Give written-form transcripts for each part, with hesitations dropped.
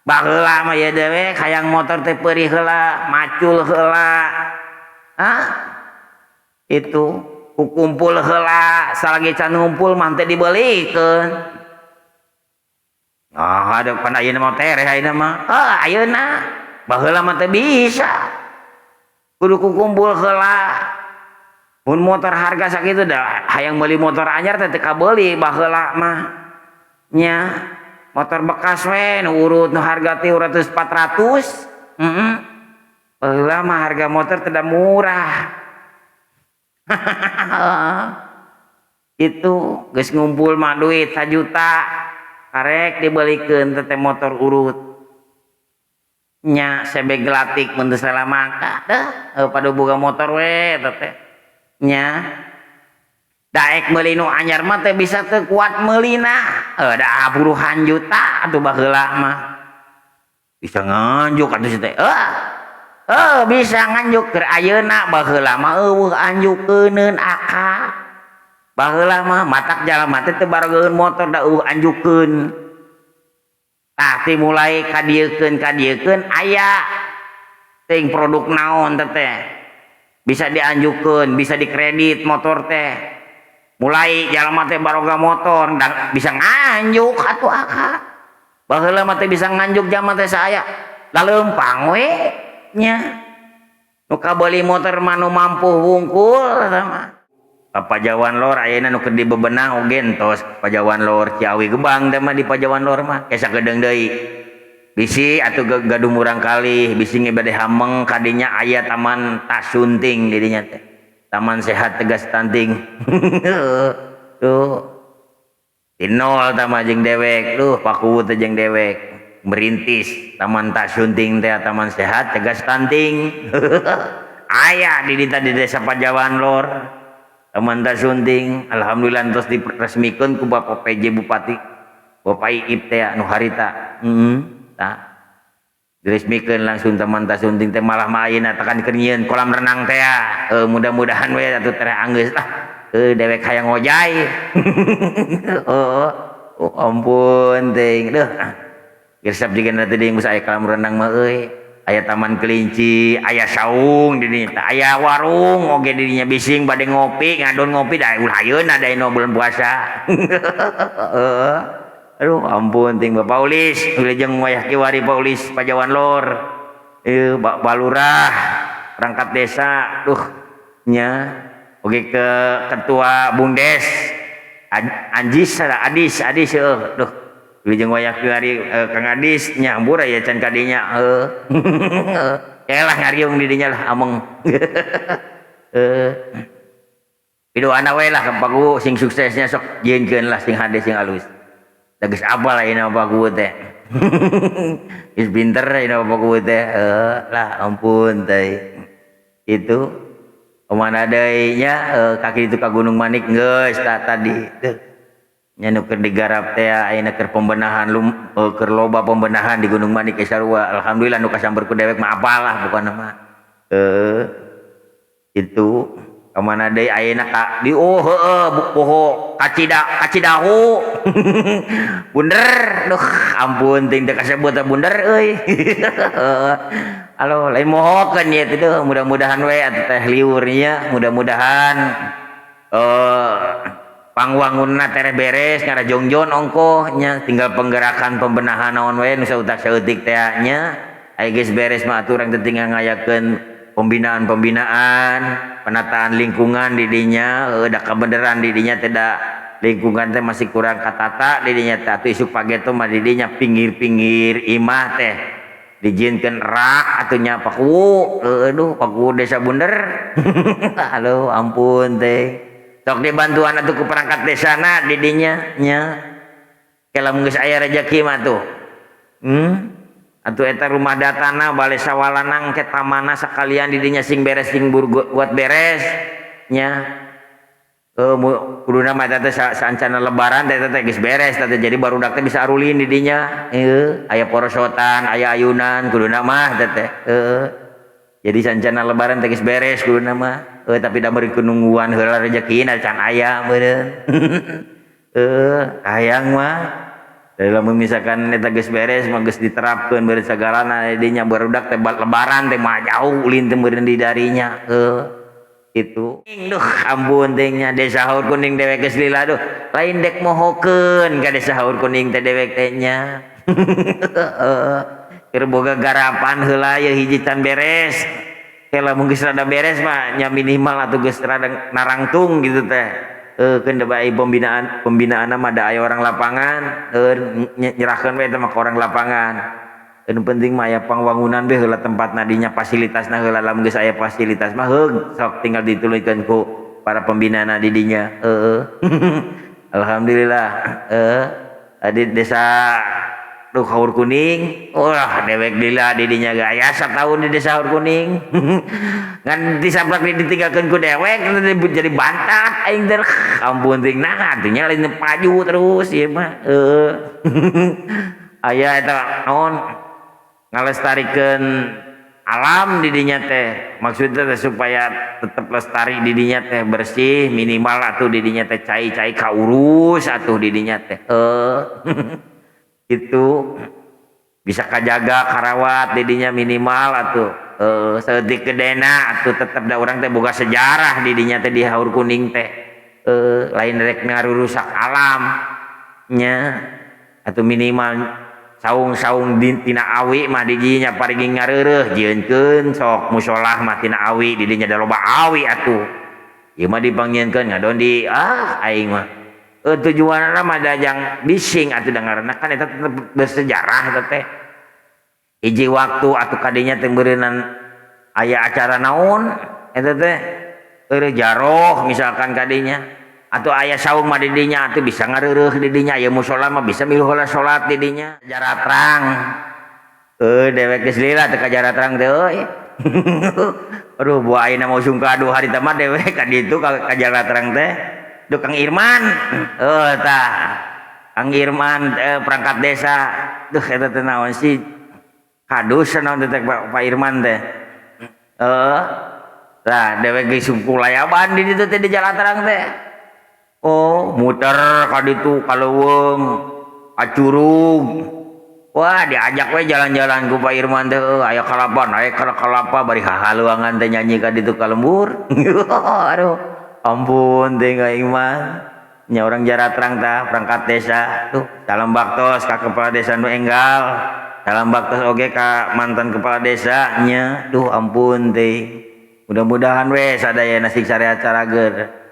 baheula mah ya dewe hayang motor teh peurih heula macul heula itu kumpul heula salagi can ngumpul mah teh dibelikeun ada pan ayeuna mah tereh ayeuna mah ayeuna baheula mah teh bisa kudu kumpul heula mun motor harga sakitu dah hayang meuli motor anyar teh kabeuli baheula mah nya motor bekas we nu urut nu harga 300 400 baheula mah harga motor teh murah itu geus ngumpul mah duit 1 juta karek dibelikeun teh motor urut nya sebeg gelatik mun teu salah mangka dah pada boga motor we teh nya daek meuli nu anyar mah teh bisa teu kuat meulina da puluhan juta atuh baheula mah bisa nganjuk atuh teh bisa nganjuk keur ayeuna baheula mah eueuh anjukeun aka baheula mah matak jalma teh teu barogeun motor da eueuh anjukeun tah ti mulai kadiekeun aya ting produk naon teh bisa dianjukeun bisa dikredit motor teh mulai jalma teh baroga motor dan bisa nganjuk atuh aka baheula mah teh bisa nganjuk jalma teh saya laleumpang we nya nu kabeuli motor mah nu mampu wungkul sama Pajawan Lor ayeuna nu keur dibebenah oge entos Pajawan Lor Ciawi Gebang teh mah di Pajawan Lor mah kesa gedeung deui bisi atuh gadung urang kalih bisi ngebade hameng kadinya aya taman tasunting di dinya teh taman sehat tegas stunting tuh di nol tama jeung dewek pakuwut teh jeung dewek merintis taman tasunting teh taman sehat tegas stunting aya di desa Pajawan Lor taman tasunting alhamdulillah terus diresmikeun ku Bapak PJ Bupati Bapak Iip teh nu harita tah diresmikeun langsung taman tasunting teh malah mah ayeuna tekan keur kolam renang teh mudah-mudahan we atuh teh anggeus lah dewek hayang ngojay ampun teh geusap jiga teh geus aya kolam renang mah euy aya taman kelinci aya saung di dinya teh aya warung oge di dinya bising bade ngopi ngadon ngopi da ulah ayeuna da dina bulan puasa aduh ampun ting Bapak Paulis wilujeng wayah kiwari Paulis Pajawan Lor Pak Lurah perangkat desa nya oge ke ketua Bumdes Adis wilujeng wayah kiwari Kang Adis nya ambur aya can kadinya elah ngariung di dinya lah ameng pidoana we lah ka Pagu sing suksesnya sok jieunkeun lah sing hade sing alus da geus apal ayeuna Pagu teh geus pinter ayeuna Pagu teh lah ampun teh itu kemana deui nya kaki itu ka Gunung Manik geus tadi teh nya nu keur digarap teh ayeuna keur pembenahan keur loba pembenahan di Gunung Manik sarua alhamdulillah nu kasamber ku dewek mah apal lah pokona mah itu kemana deui ayeuna ka di poho Kacidahu bunder ampun ting teu kasebut bunder euy alo lain mohokeun ya teh mudah-mudahan we atuh teh liur nya mudah-mudahan pangwangunna tereh beres ngara jongjon ongkoh nya tinggal penggerakan pembenahan naon we nu sautak saeutik teh nya aya geus beres mah atuh urang teh tinggal ngayakeun pembinaan penataan lingkungan di dinya da kabeneran di dinya teh da lingkungan teh masih kurang katata di dinya teh atuh isuk pageto mah di dinya pinggir-pinggir imah teh dijieunkeun rak atuh nya Paku Paku desa Bunder halo ampun teh sok dibantuan atuh ku perangkat desana di dinya nya kelamun geus aya rezeki mah tuh atuh eta rumah datana bale sawalanang ke tamana sakalian di dinya sing beres sing buat beres nya kuduna mah teh saencana lebaran teh geus beres teh jadi barudak teh bisa arulin di dinya aya porosotan aya ayunan kuduna mah teh jadi saencana lebaran teh geus beres kuduna mah tapi da beureun nungguan heula rezekina can aya meureun hayang mah dalam misalkan eta geus beres mah geus diterapkeun beureut sagalana dinya barudak teh lebaran teh mah jauh ulin teh meureun di darinya itu duh ampun teh nya desa Haur Kuning dewek geus lila duh lain dek mohokeun ka desa Haur Kuning teh dewek teh nya keur boga garapan heula ye hiji can beres kela mun geus rada beres mah nya minimal atuh geus rada narangtung gitu teh kan da bae pembinaan mah da aya orang lapangan nyerahkeun we teh mah ka orang lapangan anu penting mah aya pangwangunan we heula tempatna dinya fasilitasna heula lamun geus aya fasilitas mah heug sok tinggal dituluykeun ku para pembinaana di dinya alhamdulillah di desa Haur Kuning wah dewek lila di dinya ge aya sataun di desa Haur Kuning ngan disaplak ditinggalkeun ku dewek jadi bantat aing teh ampun ting nah atunya lain paju terus ieu mah aya eta naon ngalestarikeun alam di dinya teh maksudna teh supaya tetep lestari di dinya teh bersih minimal atuh di dinya teh cai-cai kaurus atuh di dinya teh itu bisa kajaga karawat didinya minimal atuh seeutik gedena atuh tetep da urang teh boga sejarah didinya teh di Haur Kuning teh lain rek ngarurusak alam nya atuh minimal saung-saung tina awi mah didinya parigi ngareureuh jieunkeun sok musholah mah tina awi didinya da loba awi atuh ieu mah dipangieunkeun ngadondi aing mah tujuanna mah dajang bising atuh dangarna kan eta tetep bersejarah eta teh hiji waktu atuh kadinya teh beureunan aya acara naon eta teh jaroh misalkan kadinya atuh aya saung mah di dinya atuh bisa ngareureuh di dinya aya mushola mah bisa miluh heula salat di dinya jaratrang dewek geus lila teh ka jaratrang teh euy aduh buah ayeuna mau sungkadu hari teh mah dewek ka ditu ka jaratrang teh duh Kang Irman tah Kang Irman perangkat desa duh eta teh naon sih kadus naon teh Pak Irman teh tah dewek geus sungkul layaban di ditu teh di Jalatrang teh muter ka ditu ka leuweung ka curug wah diajak we jalan-jalan ku Pak Irman teh aya kalapa naik ka kalapa bari hahaluangan teh nyanyi ka ditu ka lembur aduh ampun teh aing mah nya orang Jaratrang tah perangkat desa tuh salam baktos ka kepala desa nu enggal salam baktos oge ka mantan kepala desa nya duh ampun teh mudah-mudahan we sadayana sing sareat sarager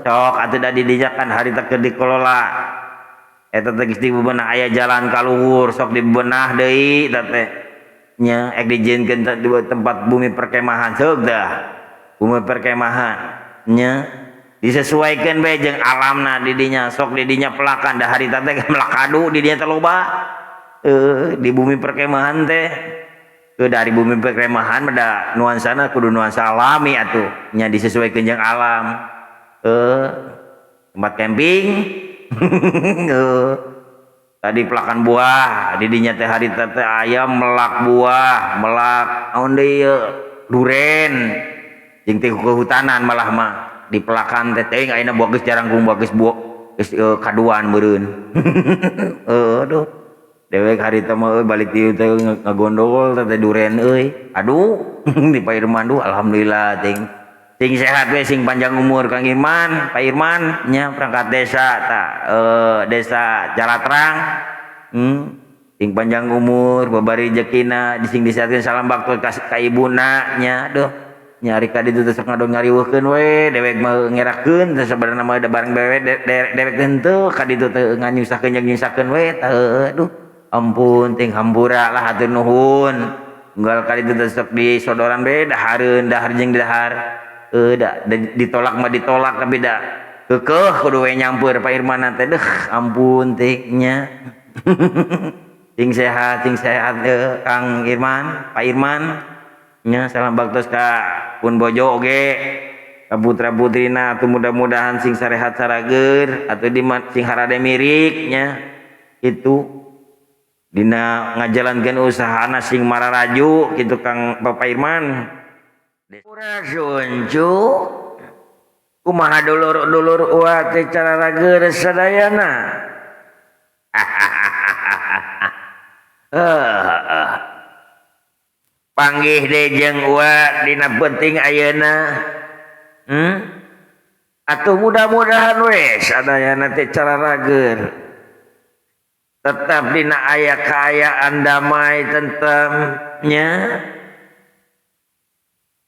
sok atuh da didijakan hari teh keur dikelola eta teh geus dibebenah aya jalan ka luhur sok dibebenah deui eta teh nya ek dijieunkeun di tempat bumi perkemahan seug dah bumi perkemahan nya disesuaikan we jeung alamna di dinya sok di dinya pelakan da harita teh melakadu di dinya teh loba di bumi perkemahan teh dari bumi perkemahan da nuansana kudu nuansa alami atuh nya disesuaikan jeung alam tempat camping tadi pelakan buah di dinya teh harita teh aya melak buah melak naon deui duren jeung teh kehutanan malah mah di pelakan teh teh ayeuna buah geus jarangkung buah geus geus kaduan meureun aduh dewek harita mah balik di teh ngagondol teh duren euy aduh di Pak Irman duh alhamdulillah sing sehat we sing panjang umur Kang Irman Pak Irman nya perangkat desa tah desa Jalatrang sing panjang umur babari rezekina sing disehatkeun salam bakto ka ibuna nya duh nyari ka ditu teh sok ngadon ngariweuhkeun we dewek mah ngerakeun teh sabarana mah da bareng bewe dewek henteu ka ditu teh nganyusahkeun jeung nyusahkeun we aduh ampun ting hampura lah hatur nuhun unggal ka ditu teh sok disodoran we dahareun dahar jeung dahar da ditolak mah ditolak tapi da keukeuh kudu we nyampeur Pak Irman teh deuh ampun teh nya sing sehat Kang Irman Pak Irman nya salam baktos ka pun bojo oge ka putra-putrina atuh mudah-mudahan sing sarehat sarager atuh di sing harade mirik nya itu dina ngajalankeun usahana sing mararaju kitu Kang Bapak Irman ura suncu kumaha dulur-dulur ulah teh cara rageus sadayana Heuh. Panggih deui jeung uwa dina penting ayeuna. Atuh mudah-mudahan we sadayana teh cararageun. Tetap dina aya kaayaan damai tentrem nya.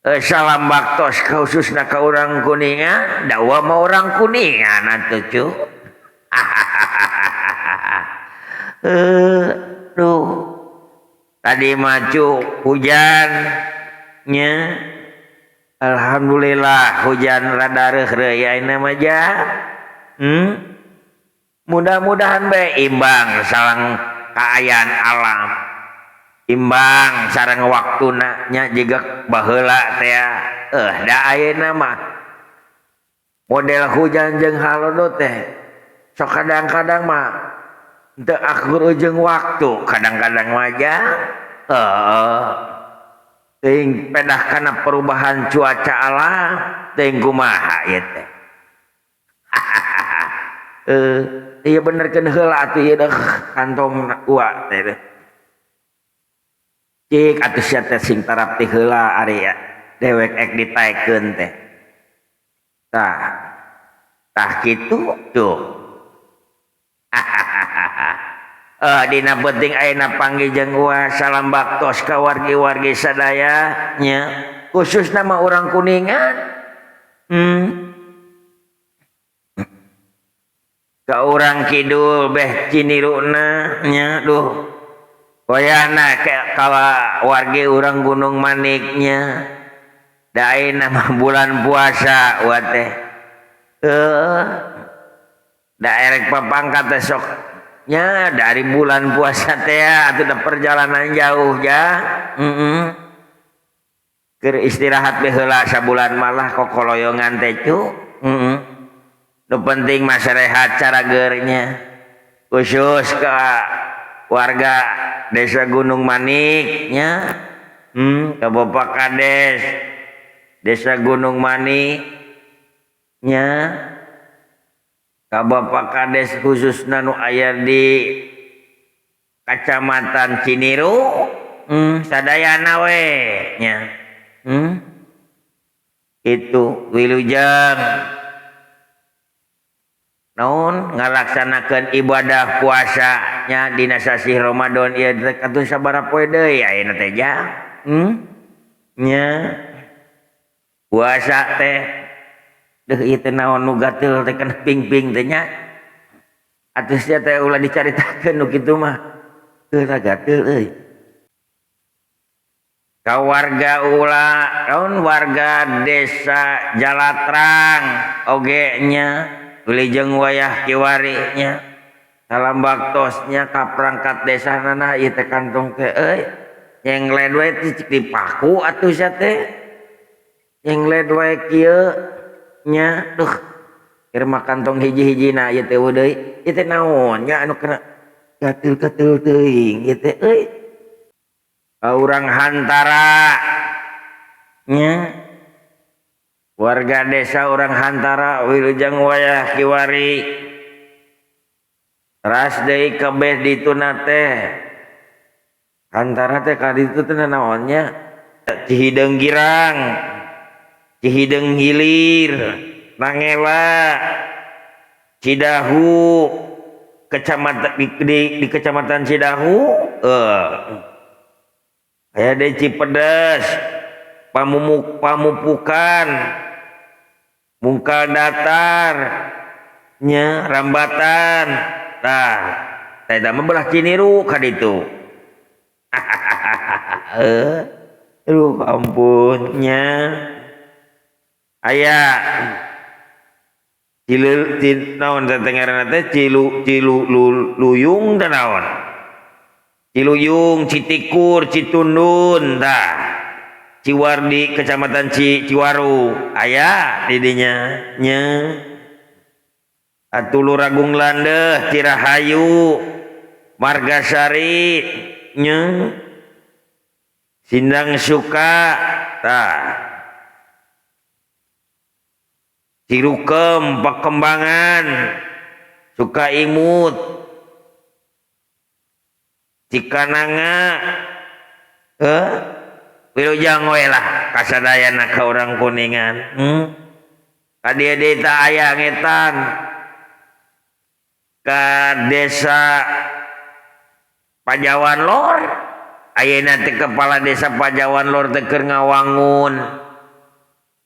Salam baktos khususna ka urang Kuningan, dawa mah urang Kuningan atuh cu. Duh. Tadi maju hujan nya. Alhamdulillah hujan rada reureuy ayeuna mah ja. Mudah-mudahan bae imbang sareng kaayaan alam. Imbang sareng waktuna nya jiga baheula teh da ayeuna mah model hujan jeung halodo teh sok kadang-kadang mah teu akur jeung waktu kadang-kadang mah ja teuing pedah kana perubahan cuaca alam teuing kumaha ieu teh. Ieu benerkeun heula atuh ieu kantong uwa teh. Cik atuh sia teh sing tarap ti heula ari dewek ek ditaekeun teh. Tah kitu tuh. Dina penting ayeuna panggih jeung uwa salam baktos ka wargi-wargi sadaya nya khususna mah urang Kuningan. Ka urang kidul beh Ciniruna nya duh. Wayahna kawa wargi urang Gunung Maniknya. Da ayeuna mah bulan puasa wa teh. Da erek papangkat teh sok nya dari bulan puasa teh atuh da perjalanan jauh ja. Keur istirahat we heula sabulan malah kokoloyongan teh cu. Nu penting mah sarehat carageurnya. Khusus ka warga Desa Gunung Manik nya. Ka Bapak Kades Desa Gunung Manik nya. Ka Bapak Kades khususna nu aya di Kacamatan Ciniru sadayana we nya. Itu wilujeng naon ngalaksanakeun ibadah puasa nya dina sasi Ramadan ieu teh atuh sabaraha poe deui ayeuna teh ja. Nya puasa teh deuh ieu teh naon nu gatel teh kana ping-ping teh nya. Atuh sia teh ulah dicaritakeun nu kitu mah teu gatel euy. Ka warga ulah naon warga Desa Jalatrang oge nya wilujeng wayah kiwari nya. Salam baktosnya ka perangkat desanana ieu teh kantong teh euy. Nyenglen we cik dipaku atuh sia teh. Nyenglen we kieu nya duh. Keur mah kantong hiji-hijina ieu teh deui. Ieu teh naon nya anu kana gatel-gatel teuing ieu teh euy. Urang Hantara nya. Warga desa urang Hantara wilujeng wayah kiwari. Teras deui kabeh dituna teh. Hantara teh ka ditu teh naonnya? Cihideung Girang, Cihideung Hilir, Nangela, Cidahu, kecamatan di Kecamatan Cidahu, aya di Cipedes, Pamupukan, Mungkal Datar, nya Rambatan, tah, saya mah belah Ciniru ka ditu. Aduh ampun nya. Aya naon teh ngaranna teh Ciluyung teh naon? Ciluyung, Citikur, Citundun tah. Ciwardi Kecamatan Ciwaru aya di dinya nya. Atulu Ragung Landeh, Cirahayu, Margasari nya. Sindang Suka tah. Cirukem, Pakembangan, Sukaimut, cikananga wilujeng we lah kasadayana ka urang Kuningan. Kadieu deui teh aya ngetan ka desa Pajawan Lor. Ayeuna teh kepala desa Pajawan Lor teh keur ngawangun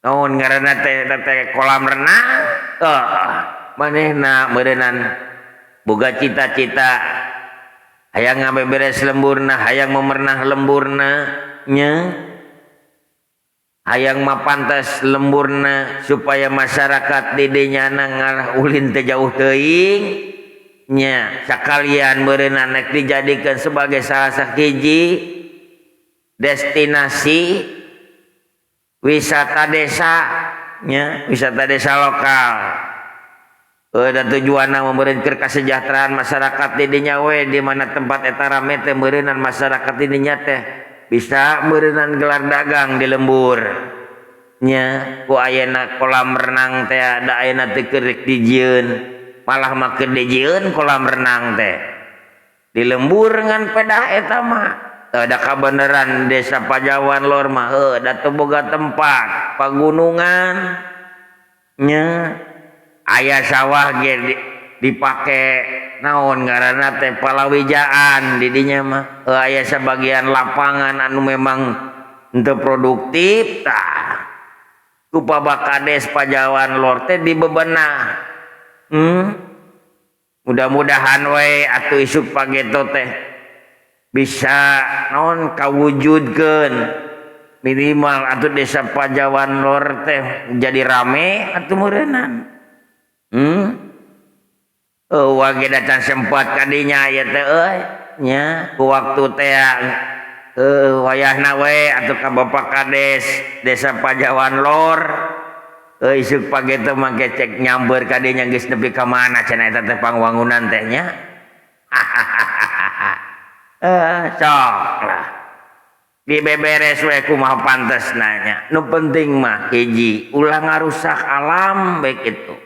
naon ngaranna teh kolam renang. Manehna meureunnan boga cita-cita hayang ngabeberes lemburna, hayang memerna lemburna nya, hayang mapantes lemburna supaya masyarakat di dinya ngarah ulin teh jauh teuing nya, sakalian meureunna nek dijadikeun sebagai salah sahiji destinasi wisata desa nya, wisata desa lokal. Dan tujuanna membeureunkeun kasejahteraan masyarakat di dinya we, di mana tempat eta rame teh meureunnan masyarakat di dinya teh bisa meureunnan gelar dagang di lembur nya. Ku ayeuna kolam renang teh da ayeuna teh keur dijieun, malah mah keur dijieun kolam renang teh di lembur ngan pedah eta mah. Da kabeneran desa Pajawan Lor mah da teu boga tempat pagunungan nya. Aya sawah ge dipake naon ngaranna teh palawijaan di dinya mah. Aya sabagian lapangan anu memang henteu produktif tah ku Pabakades Pajawan Lor teh dibebenah. Mudah-mudahan we atuh isuk pageto teh bisa naon kawujudkeun, minimal atuh desa Pajawan Lor teh jadi rame atuh meureunnan. Wage datang sempat kadinya ya teh nya ku waktu teh wayahna we atuh ka Bapak Kades desa Pajawan Lor isuk pagi teh mangke cek nyamber kadinya geus nepi ka mana cenah eta teh pangwangunan teh nya. Sok lah dibeberes we kumaha pantesna nya. Nu penting mah hiji ulah ngarusak alam baik itu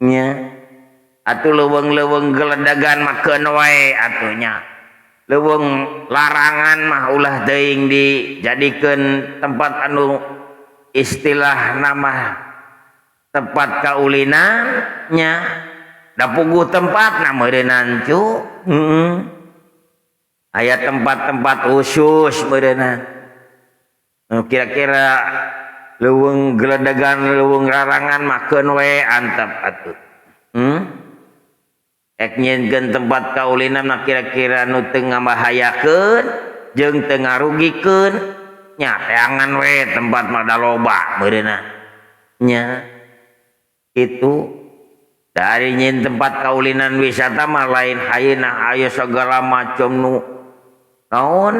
nya. Atuh leuweung-leuweung geledagan mah keun wae atunya. Leuweung larangan mah ulah teuing dijadikeun tempat anu istilah nama tempat kaulinan nya. Da puguh tempatna meureunnan cu. Aya tempat-tempat khusus meureunnan. Kira-kira leuweung geledagan leuweung larangan mah keun wae antep atuh. Ek nyeunkeun tempat kaulinan mah kira-kira nu teu ngabahayakeun jeung teu ngarugikeun nya teangan we tempat mah da loba meureunna nya. Itu dari nyeun tempat kaulinan wisata mah lain hayeuna aya segala macam nu naon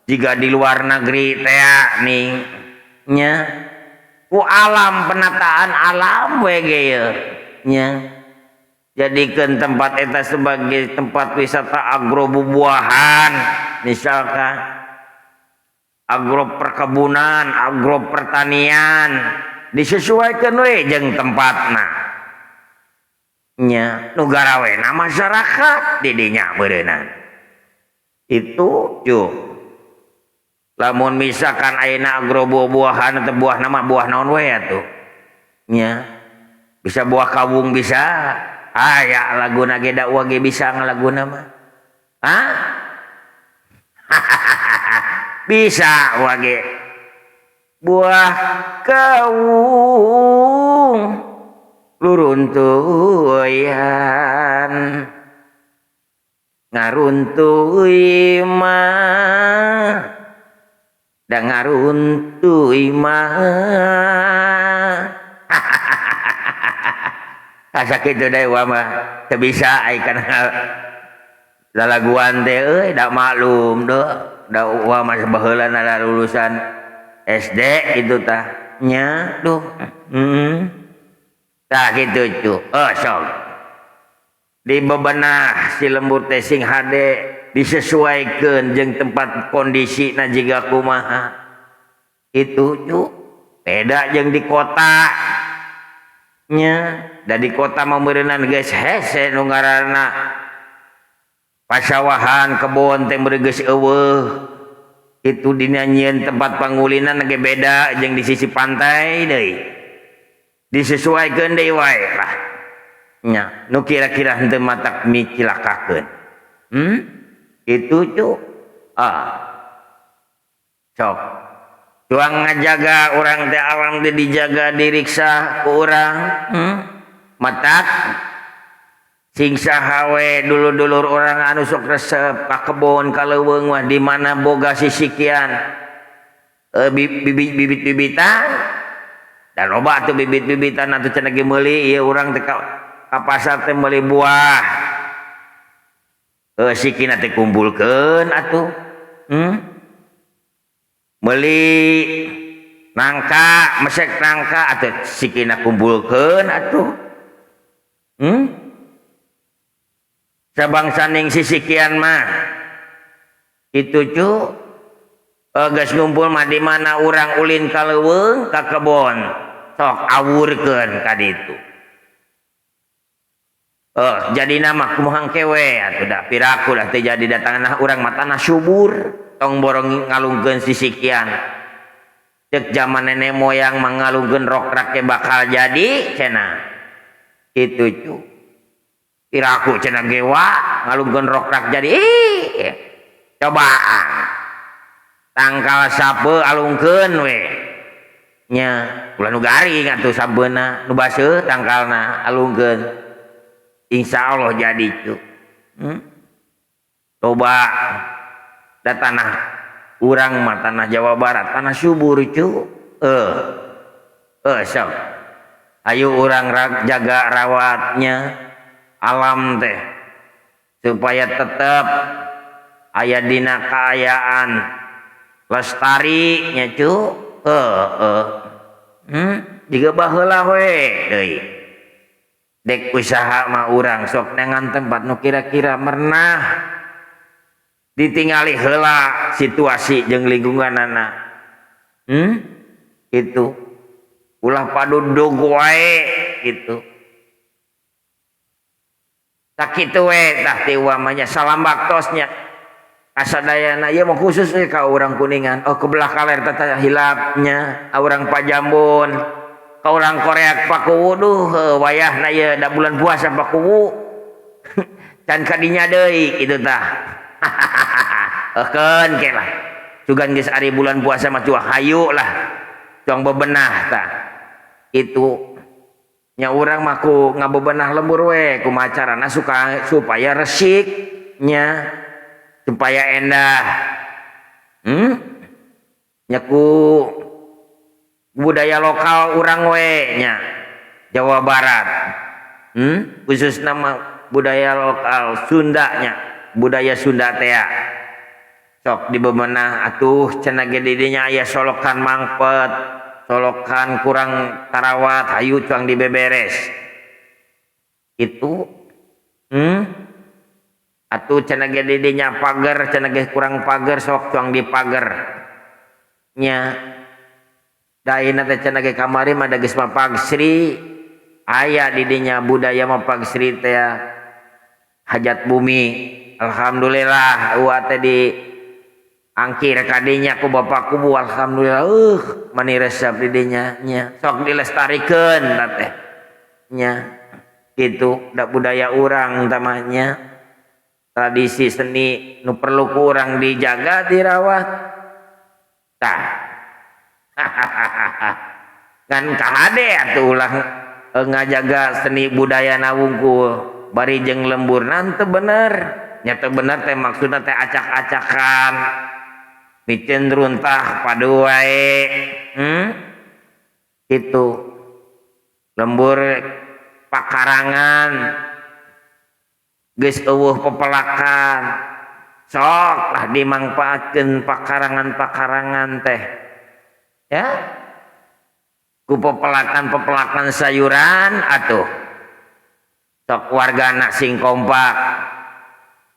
jiga di luar negeri teh ning nya ku alam penataan alam we ge nya. Jadikan tempat eta sebagai tempat wisata agrobubuahan, misalkan agro perkebunan, agro pertanian, disesuaikan we jeung tempatna nya. Nu garawena masyarakat di dinya meureunnan itu cuy. Lamun misalkan ayeuna agrobubuahan atau buah nama buah naon we atuh nya, bisa buah kawung bisa. Aya laguna ge da ge bisa ngalaguna mah. Bisa wage buah kawung luruntuyan ngaruntui mah da ngaruntui mah. Asa kitu deui mah teu bisa ai kana lalaguan teh da maklum da mah sabaheula na lulusan SD itu tah nya duh. Tah kitu cu. Sok dibebenah si lembur teh sing hade disesuaikeun jeung tempat kondisina jiga kumaha. Itu cu beda jeung di kota nya. Da di kota mah meureunnan geus hese nu ngaranna pasawahan kebon teh bereges eueuh itu dinyanyian tempat pangulinan ge beda jeung di sisi pantai deui disesuaikeun deui wae lah nya nu kira-kira henteu matak micilakakeun itu cu sok tuang ngajaga urang teh alam teh dijaga diriksa ku urang matak sing sahawe dulur-dulur orang anu sok resep ka kebon ka leuweung mah di mana boga sisikian bibit-bibitan dan loba atuh bibit-bibitan atuh cenah ge meuli ieu urang teh ka pasar teh meuli buah sikina teh kumpulkeun atuh meuli nangka mesek nangka atuh sikina kumpulkeun atuh sabangsa ning sisikian mah itu cu geus ngumpul mah di mana urang ulin ka leuweung ka kebon sok awurkeun ka ditu jadi nama kumaha kewe atuh da piraku dah teh jadi datangan urang mah tanah subur tong borong ngalungkeun sisikian cek zaman nenek moyang mangalungkeun rokrak ke bakal jadi cenah kitu cu piraku cenah gewa ngalungkeun rokrak jadi cobaan tangkal sape alungkeun we nya ulah nu garing atuh sabeuna nu baseuh tangkalna alungkeun insyaallah jadi cu coba da tanah urang mah tanah Jawa Barat tanah subur cu sok ayo urang jaga rawatnya alam teh supaya tetap aya dina kaayaan lestari nya cu jiga baheula we deui dek usaha mah urang sok nengan tempat nu kira-kira mernah ditingali heula situasi jeung lingkunganana itu ulah padudug wae gitu tak kitu we tah ti uamanya salambaktosnya kasadayana ieu mah khusus ka urang Kuningan ke belah kaler tata hilapnya urang Pajambon ka urang Koreak Pakuwu duh wayahna ieu da bulan puasa Pakuwu can kadinya deui kitu tah eukeun ke lah sugan geus ari bulan puasa mah cuah hayu lah cuang bebenah tah itu nya urang mah ku ngabebenah lembur we kumaha carana supaya resik nya supaya endah nya ku budaya lokal urang we nya Jawa Barat khusus nama budaya lokal Sunda nya budaya Sunda teh sok dibebenah atuh cenah ge di dinya aya solokan mangpet solokan kurang tarawat hayu cuang dibeberes itu atuh cenah ge di dinya pager cenah ge kurang pager sok cuang dipager nya daina teh cenah ge kamari mah da geus mah pagsri aya di dinya budaya mah pagsri teh hajat bumi alhamdulillah eueuh teh di angkir kadinya ku bapakku bu alhamdulillah mani resep di dinya nya sok dilestarikeun teh nya kitu da budaya urang tamanya tradisi seni nu perlu ku urang dijaga dirawat tah ngan kahade atuh ulah ngajaga seni budaya na wungkul bari jeung lemburna teu bener nya teu bener teh maksudna teh acak-acakan micen runtah padu wae itu lembur pakarangan geus eueuh pepelakan sok lah dimangpaatkeun pakarangan-pakarangan teh ya ku pepelakan sayuran atuh sok wargana sing kompak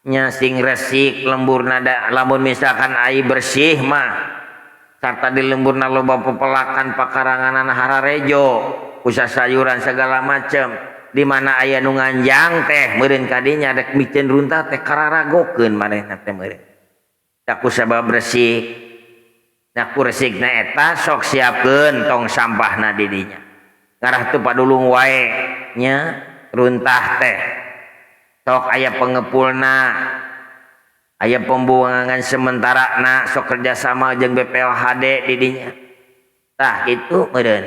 nya sing resik lemburna da lamun misalkan ai bersih mah sarta di lemburna loba pepelakan pakaranganan hararejo usaha sayuran segala macam di mana aya nu nganjang teh meureun kadinya rek mikeun runtah teh kararagokeun manehna teh meureun saku sabab resik saku resikna eta sok siapkeun tong sampahna di dinya ngarah teu padulung wae nya runtah teh sok aya pengepulna aya pembuangan sementara na sok kerjasama jeung BPLHD di dinya tah kitu meureun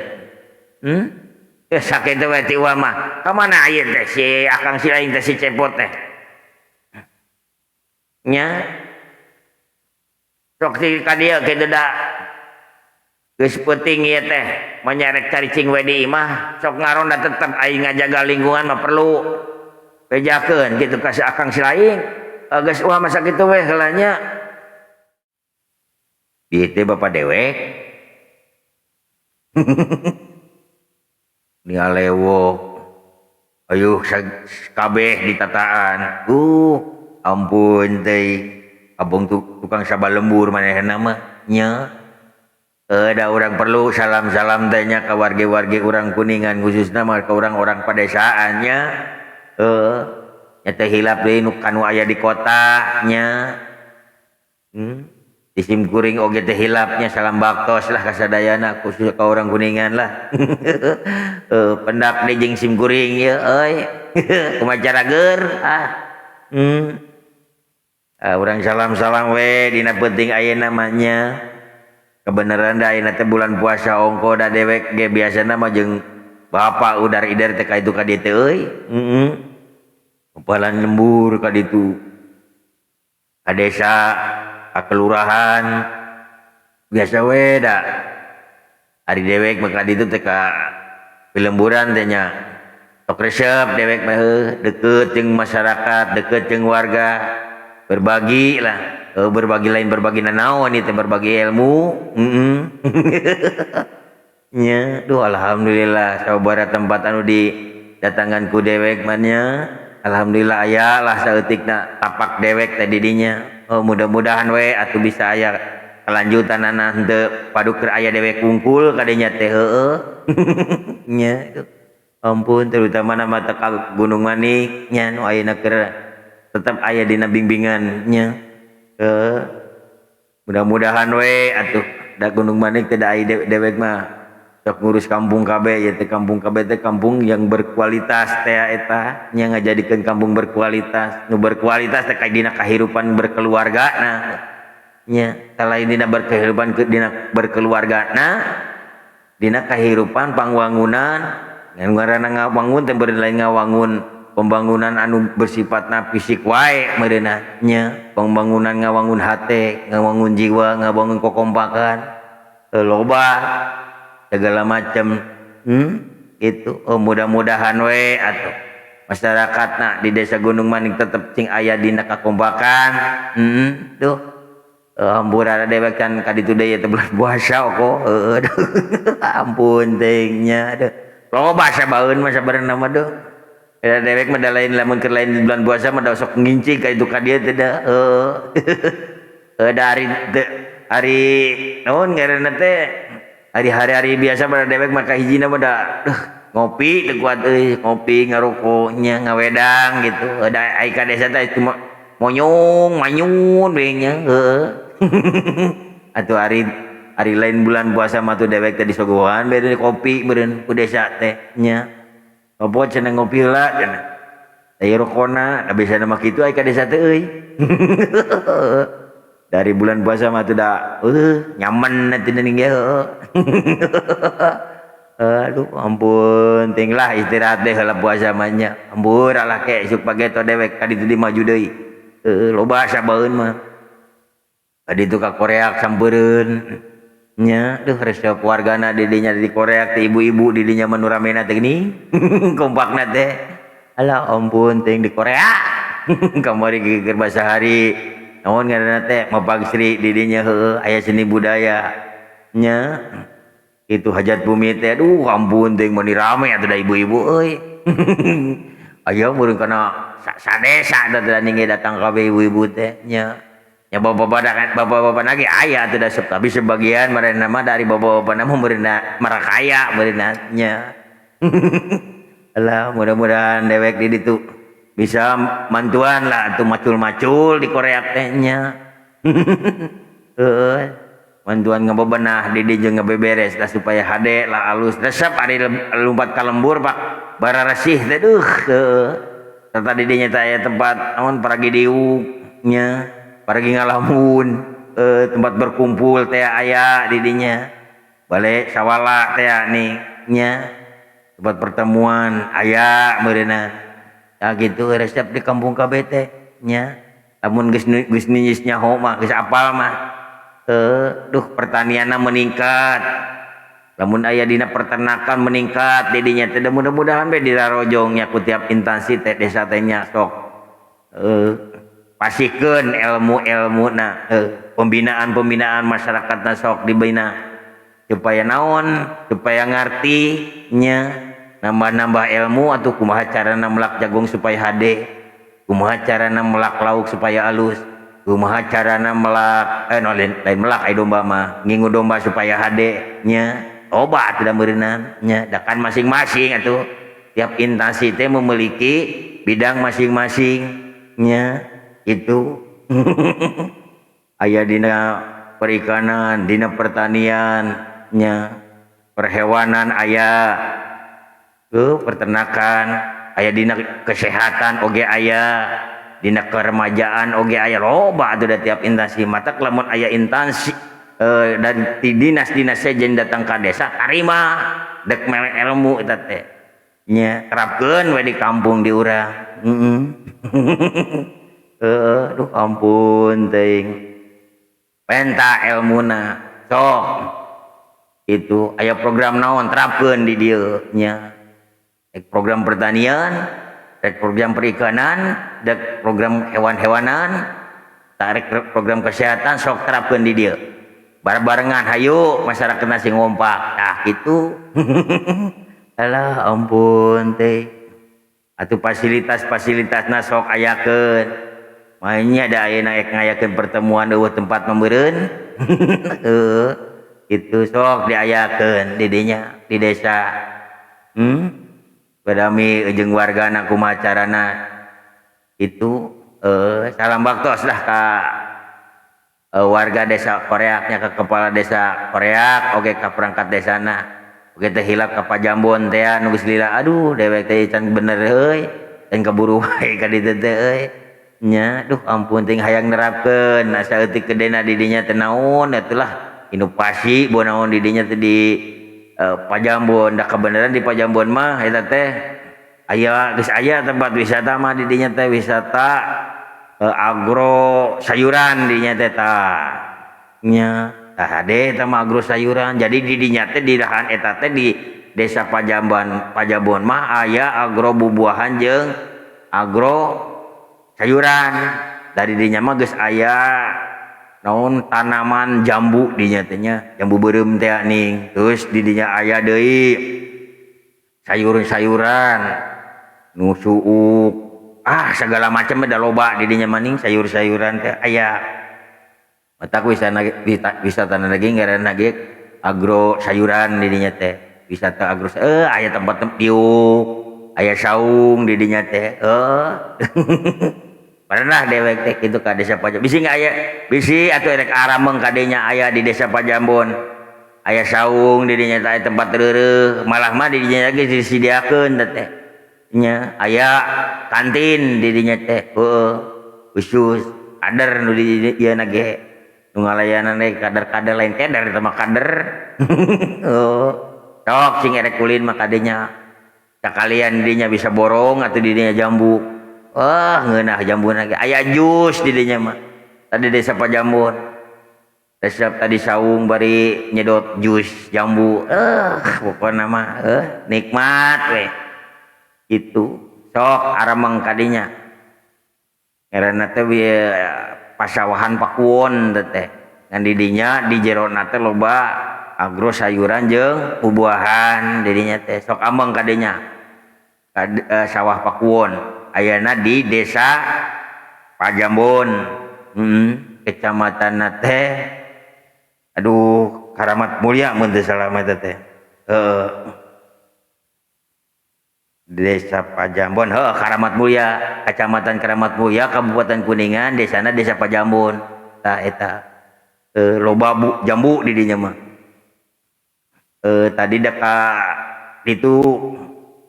sakitu we ti ulah mah ka mana aya teh si akang si aing teh si cepot teh nya sok ti ka dieu kitu da geus peuting ieu teh manyarek caricing we di imah sok ngaronda tetep aing ngajaga lingkungan mah perlu bejakeun kitu ka si akang si aing geus ulah masa kitu we heula nya ieu teh bapak dewek nialewok ayuh kabeh ditataan ampun teh abong tukang sabal lembur manehna mah nya da urang perlu salam-salam teh nya ka warga-warga urang Kuningan khususna mah ka orang-orang padesaan nya nya teh hilap deui nu kanu aya di kota nya di Simkuring oge teh hilapnya salam baktos lah kasadayana khusus ka orang Kuningan lah pendak di jeung Simkuring ye euy kumacara geur urang salam-salam we dina penting aya namanya kebenaran da ayeuna teh bulan puasa ongko da dewek ge biasana mah jeung bapak udar idar teh ka itu ka dieu teh euy kepalan lembur ka ditu ka desa kelurahan biasa we da hari dewek maka ditu teh ka pilemburan teh nya sok resep dewek mah deukeut jeung masyarakat deukeut jeung warga berbagi lah berbagi lain berbagi nanaon ieu teh berbagi ilmu nya duh alhamdulillah sababaraha tempat anu di datangan ku dewek mah nya alhamdulillah aya lah saeutikna tapak dewek teh di dinya mudah-mudahan we atuh bisa aya kelanjutan anak henteu padukeur aya dewek kungkul kadinya teh heueuh nya ampun terutama nama teh ka Gunung Manik nya nu ayeuna keur tetep aya dina bimbingan nya mudah-mudahan we atuh da Gunung Manik teh da aya dewek mah sok ngurus kampung KB ya teh kampung KB teh kampung yang berkualitas teh eta nya ngajadikeun kampung berkualitas nu berkualitas teh dina kahirupan berkeluargana nya selain dina berkehidupan dina berkeluargana dina kahirupan pangwangunan ngan ngaranna ngawangun teh beureun lain ngawangun pembangunan anu bersifatna fisik wae meureunna nya pembangunan ngawangun hate ngawangun jiwa ngawangun kokompakan loba segala macam itu mudah-mudahan we atuh masyarakatna di desa Gunung Manik tetep cing aya dina kakompakan tuh hampura dewek kan ka ditu deui teh bulan puasa kok ampun teh nya aduh loba sabaeun mah sabarengna mah duh dewek mah da lain lamun keur lain bulan puasa mah da sok ngincing ka itu ka dieu teh da da hari naon ngaranna teh hari-hari biasa pada dewek maka hijina pada ngopi teu kuat euy ngopi ngarokoknya ngawedang gitu ada ai ka desa teh cuma monyong manyun we nya heueuh atuh hari lain bulan puasa mah tuh dewek teh disogohan bere kopi meureun ku desa teh nya popot cenah ngopi heula cenah aya rokona da biasana mah kitu ai ka desa teh euy dari bulan puasa mah tuh dah nyaman nanti ning ya aduh ampun tinglah istirahat deh heula puasa mah nya ampun alah ke isuk page to dewek ka ditu di maju deui loba sabaeun mah ka ditu ka Korea sampeureun nya duh resep wargana di dinya di Korea teh ibu-ibu di dinya mah nu ramena teh gini kompakna teh alah ampun ting di Korea kamari geger basahari naon ngaranna teh mapagsri di dinya heueuh aya seni budaya nya itu hajat bumi teh aduh ampun teh mun rame atuh da ibu-ibu euy aya meureun kana sadesa da ninge datang kabeh ibu-ibu teh nya bapak-bapak lagi aya atuh da tapi sebagian marana mah dari bapak-bapak mah meureunna marakaya meureunna nya Alah, mudah-mudahan dewek di ditu bisa mantuan lah tuh macul-macul di Korea tehnya. Heeh. Mantuan ngabebenah di dieu ngabeberes dah supaya hade lah alus resep ari lumpat ka lembur Pak bara resih teh duh heueuh. Serta di dinya teh aya tempat naon paragi diuk nya, paragi ngalamun tempat berkumpul teh aya di dinya. Balik sawala teh nih nya tempat pertemuan aya meureunna. Ya gitu resep di kampung kabeh teh nya. Lamun geus niis nyaho mah geus apal mah. Duh pertanianna meningkat. Lamun aya dina peternakan meningkat di dinya teh mudah-mudahan we dirarojong nya ku tiap instansi teh desa teh nya sok pasikeun ilmu-ilmuna pembinaan-pembinaan masyarakatna sok dibina supaya naon supaya ngarti nya nambah-nambah ilmu atau kumaha carana melak jagung supaya hade kumaha carana melak lauk supaya alus kumaha carana melak lain melak ai domba mah ngingu domba supaya hade nya obat tidak berenang nya dakan masing-masing atuh tiap instansi teh memiliki bidang masing-masing nya itu aya dina perikanan dina pertanian nya perhewanan aya peternakan aya dina kesehatan oge aya dina keremajaan oge aya loba atuh da tiap instansi mata lamun aya instansi dan di dinas-dinas sejen datang ka desa tarima dek melek ilmu eta teh nya terapkeun we di kampung di urang duh ampun teuing penta ilmuna sok itu aya program naon terapkeun di dieu nya program pertanian dek program perikanan dek program hewan-hewanan tarik program kesehatan sok terapkeun di dieu barengan hayu masyarakat nasi ngompak nah gitu. Alah ampun teh atuh fasilitas sok ayakeun mainnya da aya ngayakeun pertemuan eueuh tempat membeureun itu sok diayakeun di dinya di desa badami jeung wargana kumaha carana itu salam baktos lah ka warga desa Koreaknya ke kepala desa Koreak oge ka perangkat desana oge teh hilap ka Pajambon teh nu geus lila aduh dewek teh can bener euy can kaburu wae ka ditu teh euy nya duh ampun teuing hayang nerapkeun asa eutik gedena di dinya teh naon atulah inovasi bo naon di dinya teh di Pajambon da kebenaran di Pajambon mah eta teh aya geus aya tempat wisata mah di dinya teh wisata agro sayuran di nya teh nya tah hade eta mah agro sayuran jadi di dinya teh di dahan eta teh di desa Pajambon mah aya agro bubuahan jeung agro sayuran dari dinya mah geus aya naon tanaman jambu di nya teh nya jambu beureum teh ning terus di dinya aya deui sayur-sayuran nu suuk segala macam ada loba di dinya maning sayur-sayuran teh aya mata ku wisata lagi ngaranna ge agro sayuran di dinya teh wisata agro aya tempat tiuk aya saung di dinya teh pernah dewek teh kitu ka desa Pajambon bisi aya bisi atuh rek arameng ka dinya aya di desa Pajambon aya saung di dinya teh tempat reureuh malah mah di dinya ge disediakeun teh nya aya kantin di dinya teh khusus kader nu di ieu na ge nu ngalayanan kader-kader lain kader eta mah kader sok sing erek ulin mah ka dinya sakalian di dinya bisa borong atuh di dinya jambu ngeunah jambuna ge aya jus di dinya mah tadi desa Pajambon resep tadi saung bari nyedot jus jambu pokona mah nikmat we itu sok arameng kadinya ngaranna teh pasawahan Pakuwon teh ngan di dinya di jerona teh loba agro sayuran jeung bubuahan di dinya teh sok ameng kadinya sawah Pakuwon ayana di desa Pajambon kecamatan teh aduh Karamat Mulia mun teu salah mah teh Desa Pajambon, Karamat Mulia, Kecamatan Karamat Mulia, Kabupaten Kuningan, desana Desa Pajambon. Tah eta loba jambu di dinya mah. Tadi dekat itu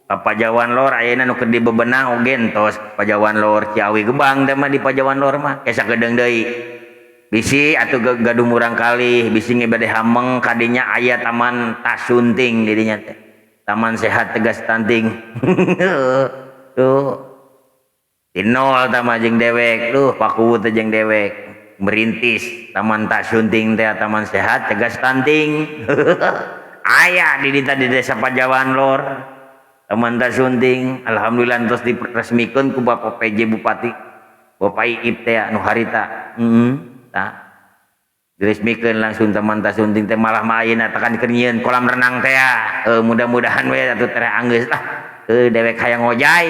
Pajawan Lor ayeuna nu keur dibebenah oge entos Pajawan Lor Ciawi Gebang teh mah di Pajawan Lor mah kesa gedeung deui. Bisi atuh gaduh murang kalih, bisi ngebade hameng kadinya aya taman tasunting di dinya teh. Taman sehat tegas stunting. Tuh. Tinol tama jeung dewek, pakuwu teh jeung dewek. Merintis taman tasunting teh taman sehat tegas stunting. Aya di Desa Pajawan Lor. Taman tasunting, alhamdulillah terus diresmikeun ku Bapak PJ Bupati. Bapak Iip teh anu harita. Tah. Diresmikeun langsung taman tasunting teh malah mah ayeuna tekan keur kolam renang teh mudah-mudahan we atuh teh anggeus lah dewek hayang ngojay.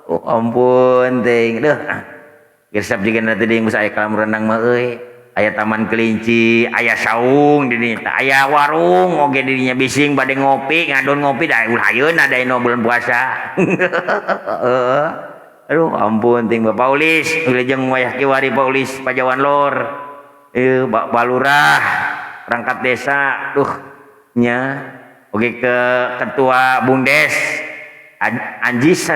Ampun teh gersap jiga teh geus aya kolam renang mah euy aya taman kelinci aya saung di dinya teh aya warung oge di dinya bising bade ngopi ngadon ngopi da ulah ayeuna da dina bulan puasa. Aduh ampun ting Bapak Paulis wilujeng wayah kiwari Paulis Pajawan Lor Balurah perangkat desa nya oge ke ketua Bumdes Adis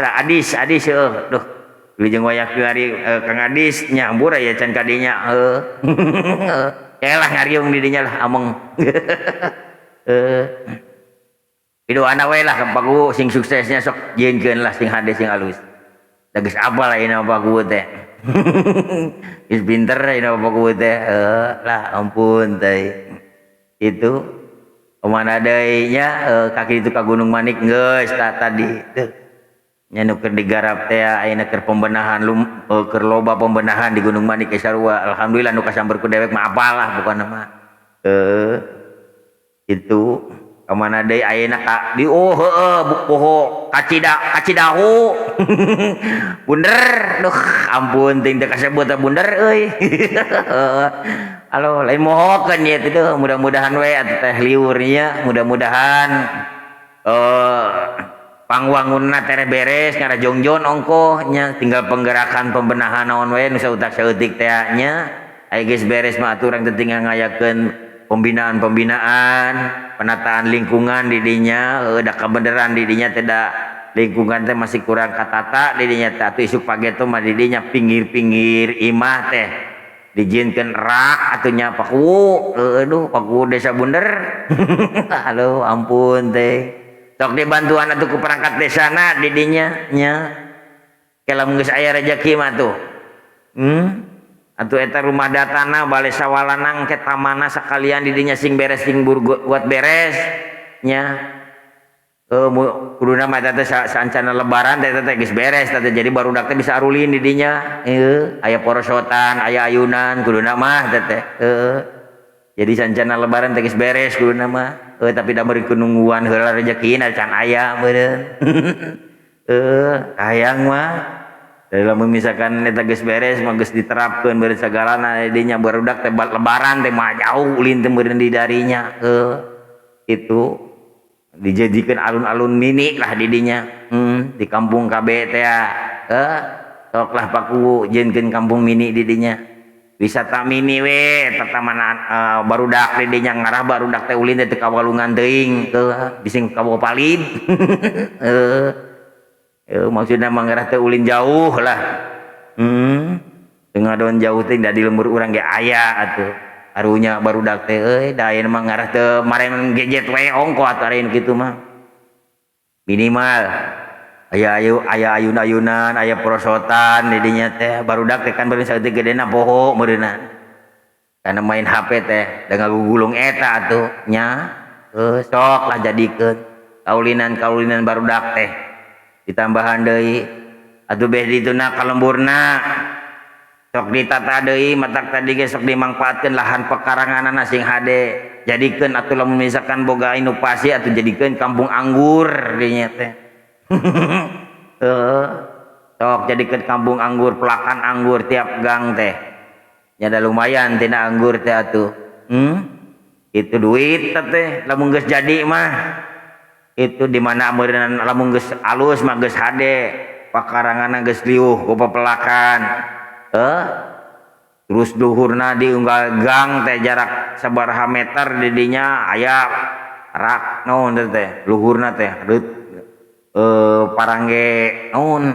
wilujeng wayah kiwari Kang Adis nya ambur aya can kadinya elah ngariung di dinya lah ameng. Pidoana we lah kapagu sing suksesnya sok jieunkeun lah sing hade sing alus. Geus apal ayeuna Bapak teh. Geus pinter ayeuna Bapak teh. Lah ampun teh. Itu mana deui nya kaki itu ka Gunung Manik geus tadi teu. Nya nu keur digarap teh ayeuna keur pembenahan keur loba pembenahan di Gunung Manik ge sarua. Alhamdulillah nu kasamper ku dewek mah apal lah pokona mah. Itu kamana deui ayeuna ka di poho Kacidahu. Bunder ampun ting teu kasebut bunder euy. Halo lain mohokeun ieu teh mudah-mudahan we atuh teh liur nya mudah-mudahan pangwangunna tere beres ngara jongjon ongkoh nya tinggal penggerakan pembenahan naon we nu sautak saeutik teh nya aya geus beres mah atuh urang teh tinggal ngayakeun pembinaan penataan lingkungan di dinya da kabeneran di dinya teh da lingkungan teh masih kurang katata di dinya teh atuh isuk pageto mah di dinya pinggir-pinggir imah teh dijieunkeun rak atuh nya paku paku desa bunder. Halo ampun teh sok dibantuan atuh ku perangkat desana di dinya nya kelamun geus aya rezeki mah tuh atuh eta rumah datana bale sawalanang ke tamana sakalian di dinya sing beres sing buat beres nya kuduna mah teh saencana lebaran teh geus beres teh jadi barudak teh bisa arulin di dinya aya porosotan aya ayunan kuduna mah teh jadi saencana lebaran teh geus beres kuduna mah tapi da beri nungguan heula rezekina can aya meureun. Hayang mah lamun misalkan eta geus beres mah geus diterapkeun beureun sagalana dinya barudak teh lebaran teh mah jauh ulin teh meureun di darinya itu dijadikeun alun-alun mini lah di dinya di kampung KB teh sok lah paku jieunkeun kampung mini di dinya wisata mini we tatamanan barudak di dinya ngarah barudak teh ulin teh ka Walungan teuing bising ka Bopalid. Maksudnya mangarah teh ulin jauh lah. Tengah daun jauh teh da di lembur urang ge aya atuh. Arunya barudak teh da ayeuna mangarah teh maren gadget we ongko atuh areun kitu mah. Minimal aya ayun-ayunan, aya prosotan di dinya teh barudak teh kan beureun saeutik gedena poho meureunna. Kana main HP teh da ngagugulung eta atuh nya. Sok lah jadikeun kaulinan barudak teh. Ditambahan deui atuh beh dituna kalemburna sok ditata deui matak tadi ge sok dimangpaatkeun lahan pekaranganana sing hade jadikeun atuh lamun misalkan boga inovasi atuh jadikeun kampung anggur dinya teh. Sok jadikeun kampung anggur pelakan anggur tiap gang teh nya da lumayan tina anggur teh atuh itu duit teh lamun geus jadi mah Itu di mana meureun lamun geus alus mah geus hade pakaranganna geus liuh ku pepelakan terus luhurna diunggal gang teh jarak sabaraha meter di dinya aya rak naon teh luhurna teh parangge naon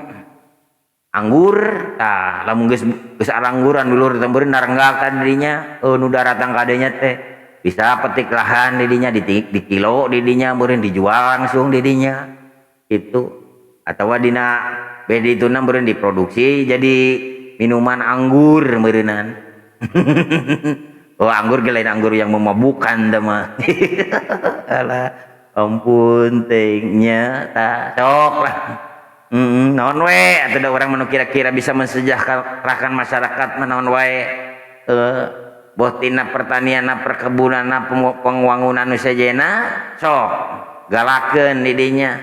anggur tah lamun geus arangguran dulur teh beureun narenggak ka dinya nu daratang ka dinya teh bisa petik lahan di dinya di kilo di dinya meureun dijual langsung di dinya itu atawa dina bedi tuna meureun diproduksi jadi minuman anggur meureunan. Oh anggur ge lain anggur yang memabukkan teh mah. Alah ampun tehnya tah sok lah. Naon we atuh da urang manu kira-kira bisa mensejahterakan masyarakat mah naon wae. Boh tina pertanianna perkebunanna penguangunan nu sajena sok galakeun di dinya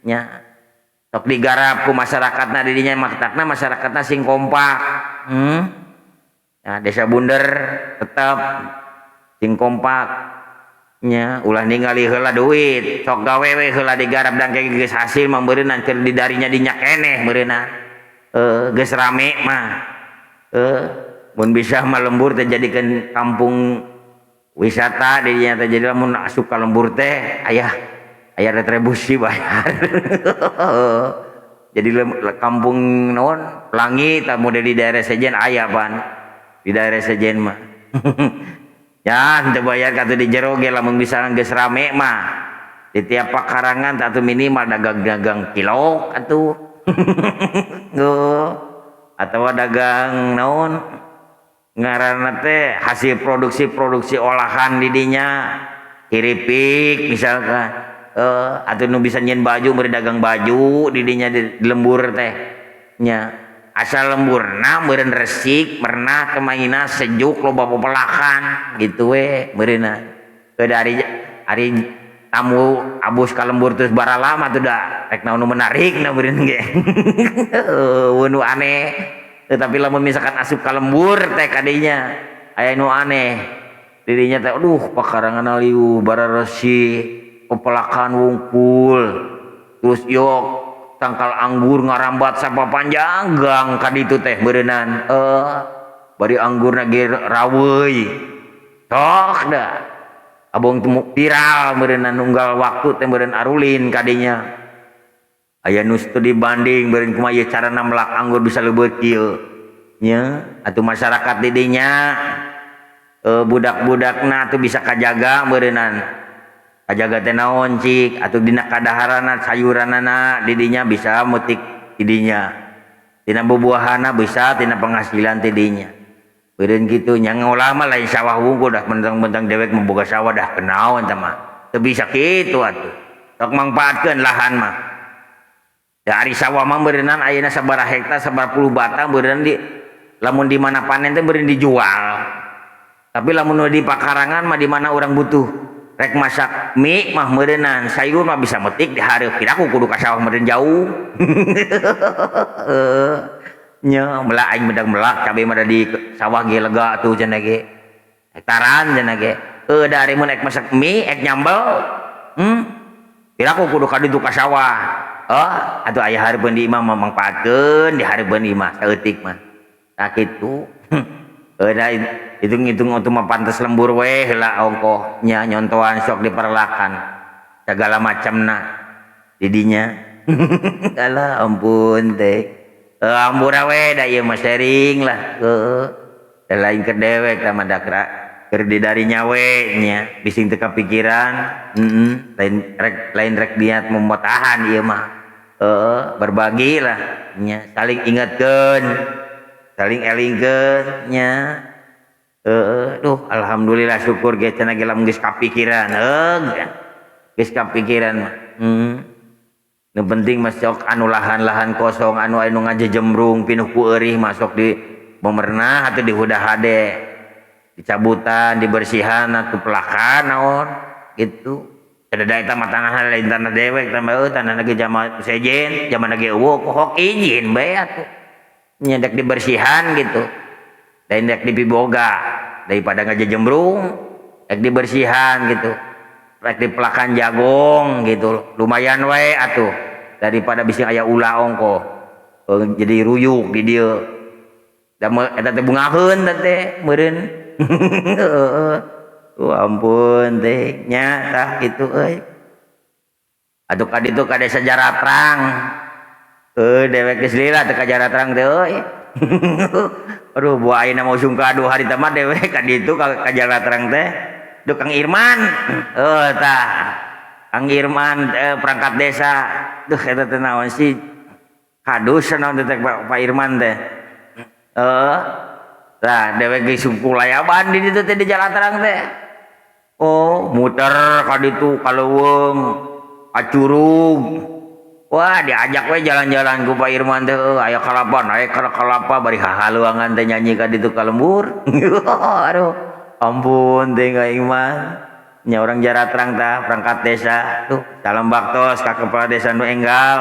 nya. Sok digarap ku masyarakatna di dinya maktakna masyarakatna sing kompak. Ya, desa Bunder tetap sing kompak nya ulah ningali heula duit sok gawe we heula digarap dan kayak geus hasil mah beureunan keur didarinya dinya keneh beureunan geus rame mah mun bisa mah lembur teh jadikeun kampung wisata di dinya teh jadi lamun asup ka lembur teh aya retribusi bayar. Jadi kampung naon Pelangi tah model di daerah sejen aya pan di daerah sejen mah. Ya teu bayar katu di jero ge lamun bisa geus rame mah di tiap pakarangan tah minimal dagang kilo atuh. Atawa dagang naon ngaranna teh hasil produksi olahan di dinya kiripik misalkan atau nu bisa nyen baju beri dagang baju didinya di lembur teh nya asal lemburna meureun resik pernah kemaina sejuk loba pepelakan gitu we meureunna teu dari ari tamu abus ka lembur terus bara lama tuh da rek naon nu menarik na meureun ge nu aneh tetapi lamun misalkan asup ka lembur teh kadinya aya nu aneh didinya teh aduh pakarangan liu bara resik pepelakan wungkul terus yok tangkal anggur ngarambat sapapanjang gang kaditu teh beureunan bari anggurna ge raweuy tok da abong temu viral beureunan unggal waktu teh beureun arulin kadinya aya nu studi banding beureun kumaha ieu carana melak anggur bisa leubeut kieu nya atuh masyarakat di dinya budak-budakna tuh bisa kajaga beureunan kajaga teh naon cik atuh dina kadaharanna sayuranana di dinya bisa mutik di dinya tina bubuahanna bisa tina penghasilan ti dinya beureun kitu nya ngolah mah lain sawah wungkul dah mentang-mentang dewek memboga sawah dah kenaon tah mah teu bisa kitu atuh sok mangpaatkeun lahan mah dari sawah mah beureunan ayeuna sabaraha hektar sabaraha puluh batang beureunan di lamun di mana panen teh beureun dijual tapi lamun di pakarangan mah di mana urang butuh rek masak mie mah meureunan sayur mah bisa metik di hareup kira aku kudu ka sawah meureun jauh. Nya meula aing medang melak cabe mah di sawah ge lega atuh cenah ge hektaran cenah ge da ari mun rek masak mie rek nyambel kira aku kudu ka ditu ka sawah atuh aya hareupeun di imah mangpaatkeun di hareupeun imah saeutik mah sakitu. Da hitung-hitung untuk mah pantes lembur we heula ongkohnya nyontohan sok diperlakan segala macamna didinya. Alah ampun teh ampura we da ieu mah sharing lah da lain keur dewek tah mah da keur didarinya we nya bising teu kapikiran lain rek niat memotahan ieu mah berbagi lah nya saling ingatkeun saling elingkeun nya duh alhamdulillah syukur ge cenah ge lamun geus kapikiran geus kapikiran mah nu penting mah sok anu lahan-lahan kosong anu ngajejembrung pinuh ku eurih masuk di memerna atuh dihudah hade dicabutan dibersihan atuh pelakan naon gitu kada eta mah tanah lain tanah dewek tambah tanah ge zaman sejen zaman ge eueuh hok izin bae atuh nyedak dibersihan gitu dan dak dipiboga daripada ngajejembrung dak dibersihan gitu rek dipelakan jagong gitu lumayan wae atuh daripada bising aya ulah ongko jadi ruyuk di dieu da eta teh bungaheun teh meureun heeh ampun teh nya tah kitu euy atuh ka ditu ka desa Jaratrang dewek geus lila teh ka Jaratrang teh euy aduh buah ayeuna mau sungkadu harita mah dewek ka ditu ka Jaratrang teh duh Kang Irman tah Kang Irman perangkat desa duh eta teh naon sih kadus naon teh Pak Irman teh tah dewek geus sungkulayaban di ditu teh di Jalatrang teh muter ka ditu ka leuweung ka curug wah diajak we jalan-jalan ku Pak Irman teh aya kalapa naik ka kalapa bari hahaluangan teh nyanyi ka ditu ka lembur aduh ampun teh Kang Iman nya orang Jaratrang tah perangkat desa tuh salam baktos ka kepala desa nu enggal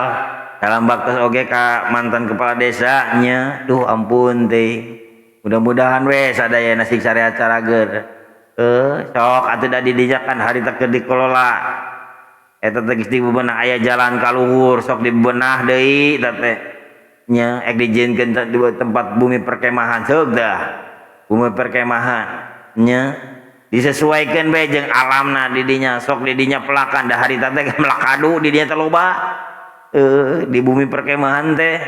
salam baktos oge ka mantan kepala desa nya duh ampun teh mudah-mudahan we sadayana sing sarehat sarager sok atuh da didijakan harita keur dikelola eta teh geus dibebenah aya jalan ka luhur sok dibebenah deui eta teh nya ek dijieunkeun di tempat bumi perkemahan ceuk dah bumi perkemahan nya disesuaikan we jeung alamna di dinya sok di dinya pelakan da harita teh melakadu di dinya teh loba di bumi perkemahan teh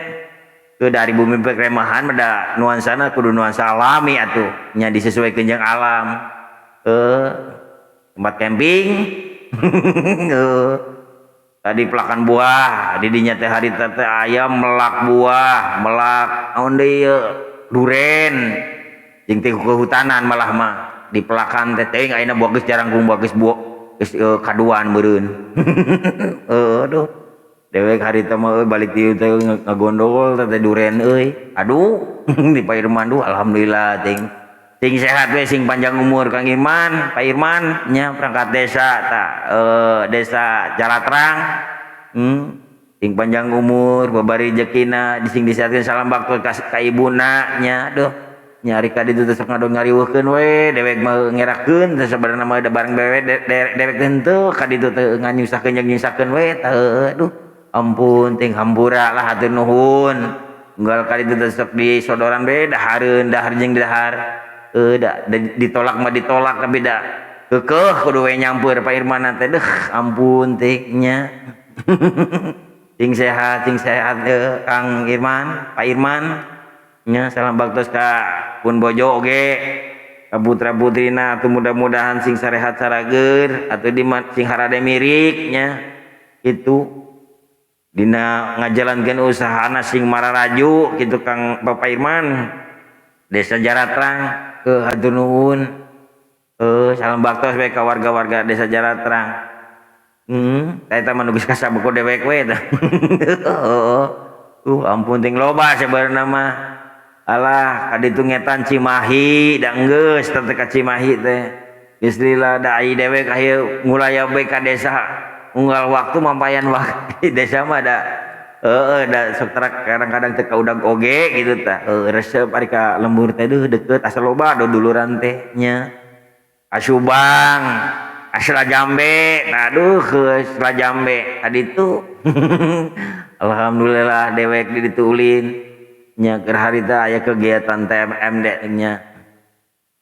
dari bumi perkemahan pada nuansana kudu nuansa alami atuh nya disesuaikan jeung alam tempat camping tadi pelakan buah di dinya teh harita teh aya melak buah melak naon deui duren jeung teh kehutanan malah mah di pelakan teh teuing ayeuna buah geus jarang buah geus geus kaduan meureun aduh dewek harita mah balik di teh ngagondol teh duren euy aduh di Pak Irman duh alhamdulillah sing sehat we sing panjang umur Kang Irman Pak Irman nya perangkat desa tah desa Jalatrang sing panjang umur babari rezekina sing disehatkeun salam bakto ka ibuna nya duh nyari ka ditu teh sok ngadon ngariweuhkeun we dewek mah ngerakeun teh sabarana mah da bareng bewe dewek henteu ka ditu teh nganyusahkeun jeung nyusahkeun we aduh ampun ting hampura lah hatur nuhun unggal ka ditu teh sok disodoran we dahareun dahar jeung dahar da ditolak mah ditolak tapi da keukeuh kudu we nyampeur Pak Irman teh deuh ampun teh nya sing sehat Kang Irman Pak Irman nya salam baktos ka pun bojo oge ka putra-putrina atuh mudah-mudahan sing sarehat sarager atuh di sing harade mirik nya kitu dina ngajalankeun usahana sing mararaju kitu Kang Bapak Irman desa Jaratrang hatur nuhun salam baktos we ka warga-warga desa Jaratrang eta mah nu geus kasabuku dewek we tah ampun ting loba sabarna mah alah kaditu ngetan Cimahi da enggeus teh ka Cimahi teh geus lila da ai dewek hayu ngulaya bae ka desa unggal waktu mampayan waktu desa mah da da sok kadang-kadang teh ka udag oge gitu tah resep ari ka lembur teh deukeut asa loba duluran teh nya Asubang Asra Jambe aduh geus Jambe kaditu alhamdulillah dewek di ditu ulin nya keur harita aya kegiatan TMMD nya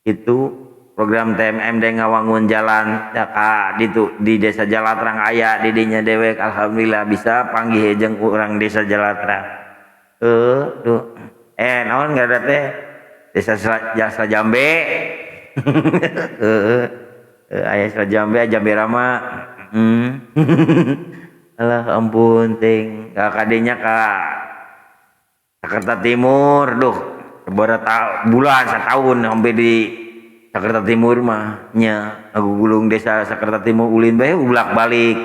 itu program TMMD ngawangun jalan ka ditu di desa Jalatrang aya di dinya dewek alhamdulillah bisa panggih jeung urang desa Jalatrang duh naon ngaranna teh desa Jambe aya Jambe Jambe Rama alah ampun ting ka kadinya ka Jakarta Timur duh sabaraha bulan satahun hampir di Jakarta Timur mah nya ngagugulung desa Jakarta Timur ulin bae ulak-balik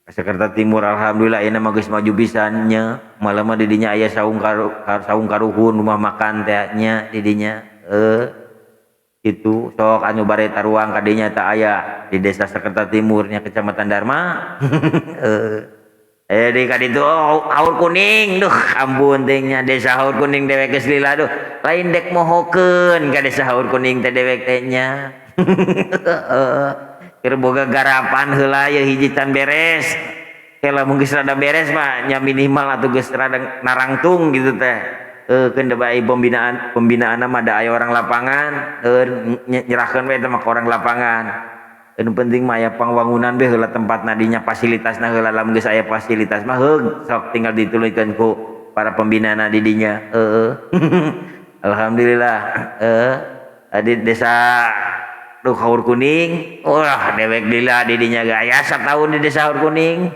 ka Jakarta Timur alhamdulillah ayeuna mah geus maju pisan nya malah mah di dinya aya saung karuhun rumah makan teh nya di dinya itu sok anu bare taruang ka dinya teh aya di desa Jakarta Timur nya Kecamatan Dharma di kaditu Haur Kuning duh ampun teh nya desa Haur Kuning dewek geus lila duh lain dek mohokeun ka desa Haur Kuning teh dewek teh nya keur boga garapan heula ye hiji can beres kalau mungkin rada beres mah nya minimal atuh geus rada narangtung gitu teh keun da bae pembinaan mah da aya orang lapangan nyerahkeun we teh mah ka orang lapangan anu penting mah aya pangwangunan we heula tempatna dinya fasilitasna heula lamun geus aya fasilitas mah heug sok tinggal dituluykeun ku para pembinaana di dinya alhamdulillah di desa Haur Kuning, wah dewek lila didinya gaya setahun di desa Haur Kuning,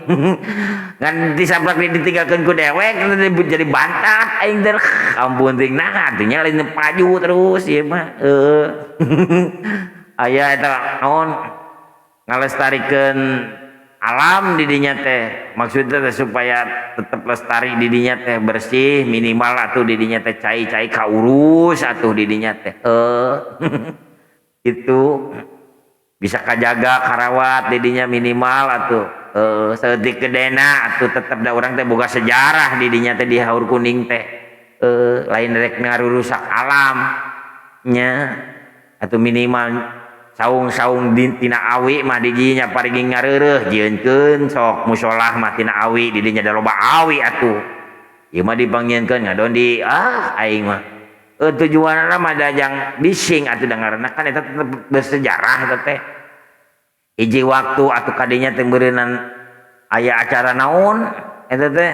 ngan disablak ditinggalkan ku dewek, jadi bantat, aing der, ampun ting nah, artinya lain paju terus ya mah, ayah itu non ngalestarikeun alam didinya teh, maksudnya teh supaya tetap lestari didinya teh bersih minimal atuh didinya teh cai kaurus atuh didinya teh, itu bisa kajaga karawat didinya minimal atuh seeutik gedena atuh tetep da urang teh boga sejarah didinya teh di Haur Kuning teh lain rek ngarurusak alam nya atuh minimal saung-saung tina awi mah didinya parigi ngareureuh jieunkeun sok musholah mah tina awi didinya da loba awi atuh ieu mah dipanggieunkeun ngadon di aing mah tujuanna mah dajang bising atuh dangarna kan eta tetep bersejarah eta teh hiji waktu atuh kadinya teh beureunan aya acara naon eta teh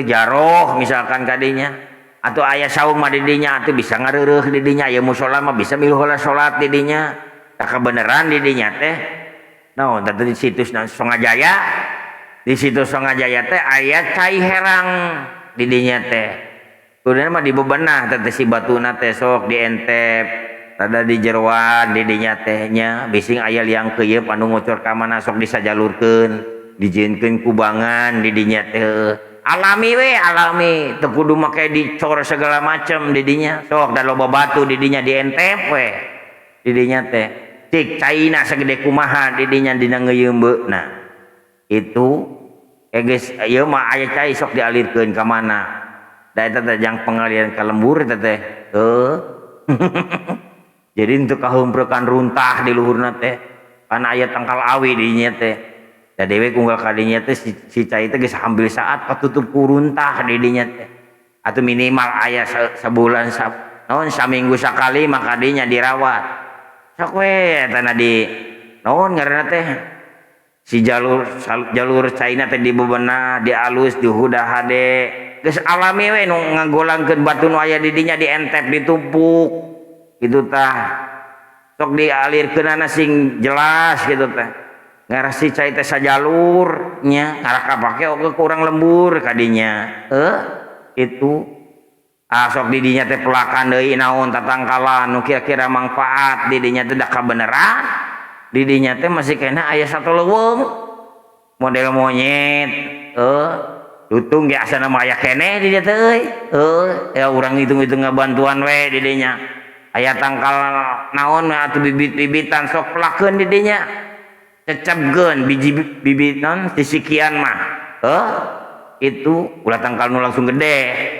jaroh misalkan kadinya atau aya saung mah di dinya atuh bisa ngareureuh di dinya aya mushola mah bisa miluh heula salat di dinya tak kebenaran di dinya teh naon tah di situs Songajaya di situs Songajaya teh aya cai herang di dinya teh kudunya mah dibebenah teh si batuna teh sok dientep rada di jeroan di dinya teh nya bising aya liang keuyeub anu ngucur ka mana sok disajalurkeun dijieunkeun kubangan di dinya teh alami we alami teu kudu make dicor segala macem di dinya sok da loba batu di dinya dientep we di dinya teh cik caina sagede kumaha di dinya dina ngeuyeumbeuna itu geus ieu mah aya cai sok dialirkeun ka mana da eta teh jang pengalian ka lembur eta teh jadi untuk kahumpreukan runtah di luhurna teh kana aya tangkal awi di dinya teh da dewe unggal kadinya teh si cai teh geus ambil saat patutup ku runtah di dinya teh atuh minimal aya sabulan naon saminggu sakali mah kadinya dirawat sok we eta na di naon ngaranna teh si jalur caina teh dibebenah dialus dihudah hade geus alami we nu ngagolangkeun batu nu aya di dinya dientep ditumpuk gitu tah sok dialirkeunana sing jelas gitu teh ngarasi cai teh sajalur nya ngaraka pake oge kurang lembur kadinya itu sok di dinya teh pelakan deui naon tatangkalan nu kira-kira manfaat di dinya teh da kabeneran di dinya teh masih kena aya satu leuweung model monyet tutung ge asana mah aya keneh di dieu teh ya urang hitung-hitung ngabantuan we di dinya aya tangkal naon atuh bibit-bibitan sok pelakeun di dinya cecepkeun biji bibit naon sisikian mah itu ulah tangkal nu langsung gede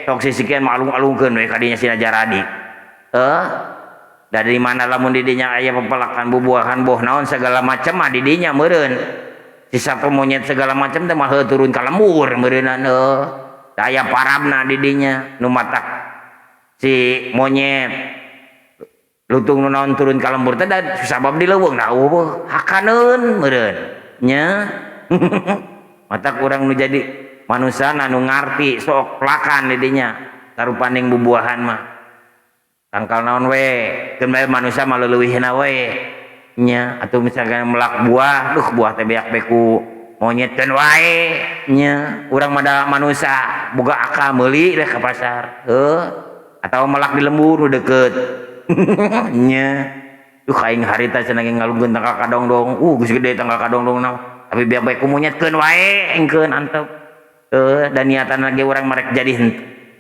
sok sisikian mah alung-alungkeun we kadinya sina jaradi dari mana lamun di dinya aya pepelakan bubuahan boh naon segala macam mah di dinya meureun si sapo monyet segala macam teh mah turun ka lembur meureunan da aya parabna di dinya nu matak si monyet lutung nu naon turun ka lembur teh da sabab di leuweung da hakaneun meureun nya matak urang nu jadi manusana nu ngarti sok pelakan di dinya karupaning bubuahan mah tangkal naon we keun bae manusia mah leuwihna we nya atau misalkan melak buah buah teh beak beku monyetkeun wae nya urang mah da manusia boga akal meuli deh ka pasar atau melak di lembur nu deukeut nya aing harita cenah ngalungkeun tangkal kadongdong geus gede tangkal kadongdong na tapi beak beku monyetkeun wae engkeun antep dan niatan lagi urang marek jadi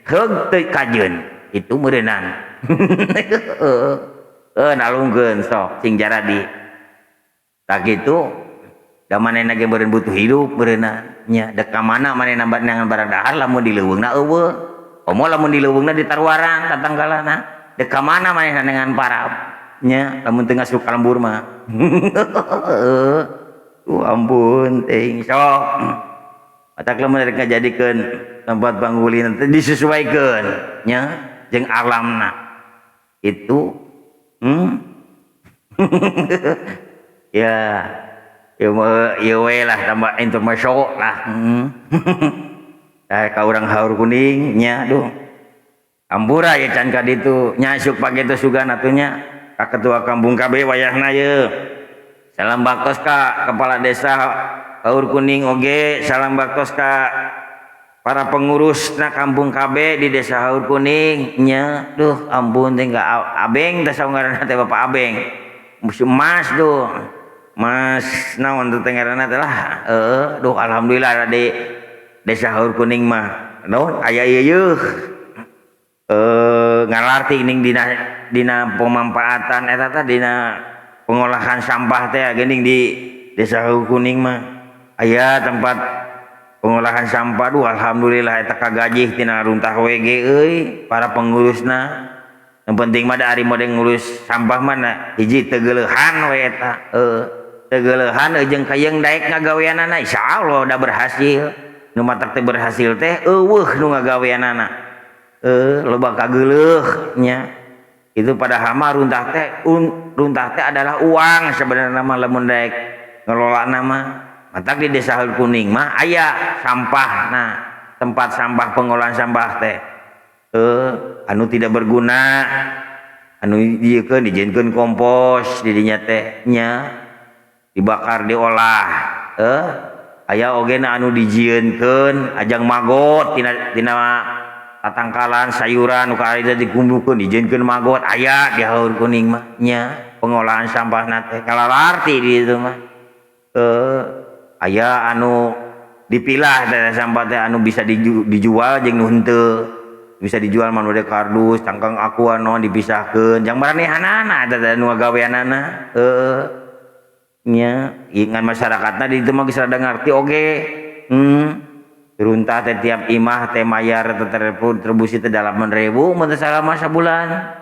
heug teu kajeun itu meureunan nalungkeun sok sing jaradi tak gitu da manehna ge beureun butuh hidup beureunan nya da ka mana manehna nangan barang dahar lamun di leuweungna eueuh komo lamun di leuweungna ditaruaran tatanggalana da ka mana manehna nangan parab nya lamun teu ngasup ka lembur mah. Ampun teuing sok matak lamun rek ngajadikeun tempat panggulina teh disesuaikeun nya jeung alamna itu ya ieu we lah tambah intermezzo lah. Ka urang haur kuning nya duh ambura ya can ka ditu nya suk page teh sugan atunya ka ketua kampung KB wayahna ye. Salam baktos ka kepala desa haur kuning oge, salam baktos ka para pengurus na kampung KB di desa haur kuning nya. Duh ampun teh abeng teh saungaranna teh Bapak Abeng. Mas duh. Mas naon teh ngaranna teh lah. Duh alhamdulillah di desa haur kuning mah. Naon aya ieu ngalarti ning dina pemanfaatan eta teh dina pengolahan sampah teh geuning di desa haur kuning mah aya tempat pengolahan sampah. Duh alhamdulillah eta kagajih tina runtah WG euy para pengurusna. Yang penting mah da ari mode ngurus sampah mah hiji teu geuleuhan we eta. Teu geuleuhan jeung kayeng daek ngagaweanana insyaallah da berhasil. Nu matak teu berhasil teh eueuh nu ngagaweanana. Loba kageuleuh nya. Itu padahal mah runtah teh adalah uang sebenarnya mah lamun daek ngelola nama. Matak di desa haur kuning mah aya sampah. Nah, tempat sampah pengolahan sampah teh anu tidak berguna anu diekeun dijieunkeun kompos di dinya teh nya dibakar diolah. Aya ogena anu dijieunkeun ajang magot tina tatangkalan sayuran nu karida dikumpulkeun dijieunkeun magot aya di haur kuning mah nya pengolahan sampahna teh kalalarti di ditu mah. Aya anu dipilah teh sampah teh anu bisa dijual jeung nu henteu bisa dijual mah nu kardus cangkang aqua naon dipisahkeun jang maranehanana eta teh nu ngagaweanana. Nya ingan masyarakatna di ditu mah geus rada ngarti oge. Runtah teh tiap imah teh mayar retribusi teh 8.000 mun teu salah mah sabulan.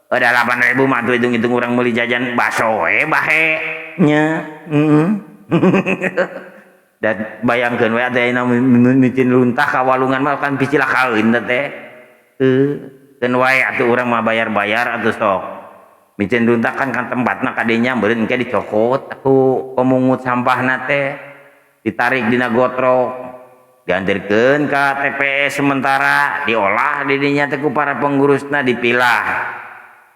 Ada 8.000 mah tuh hitung-hitung urang meuli jajan baso we bahe nya. Dan bayangkeun we aya na micin runtah ka walungan mah kan picila kaeun teh. Keun wae atuh urang mah bayar-bayar atuh sok. Micin runtah kan tempatna ka dinya meureun engke dicokot aku pemungut sampahna teh. Ditarik dina gotrok diantarkeun ka TPS sementara diolah di dinya teh ku para pengurusna dipilah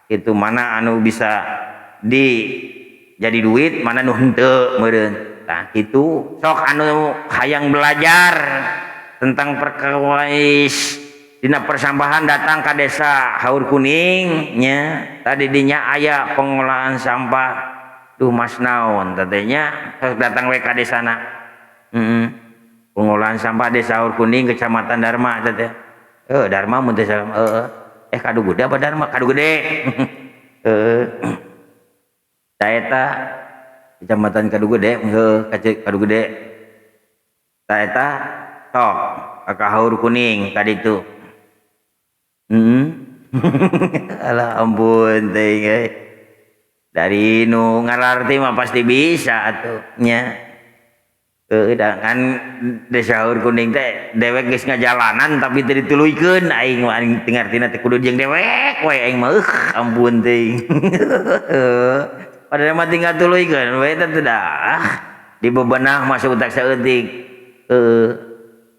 itu mana anu bisa jadi duit mana nu henteu meureun. Nah kitu sok anu hayang belajar tentang perkawis dina persampahan datang ka desa haur kuning nya tadi dinya aya pengolahan sampah. Duh mas naon tetenya datang we ka desana. Pengolahan sampah desa haur kuning kecamatan Dharma teh. Dharma mun teh Kadu Gede apa Dharma? Kadu Gede. Da eta kecamatan Kadu Gede, Kadu Gede. Da eta tok ka haur kuning ka ditu. Alah ampun teh. Dari nu ngalarti mah pasti bisa atuh nya. Kan desa haur kuning teh dewek geus ngajalanan tapi teu dituluykeun aing mah teu ngartina teh kudu jeung dewek we aing mah ampun teuing. Padahal mah tinggal tuluykeun we teh dah dibebenah masuk utak saeutik.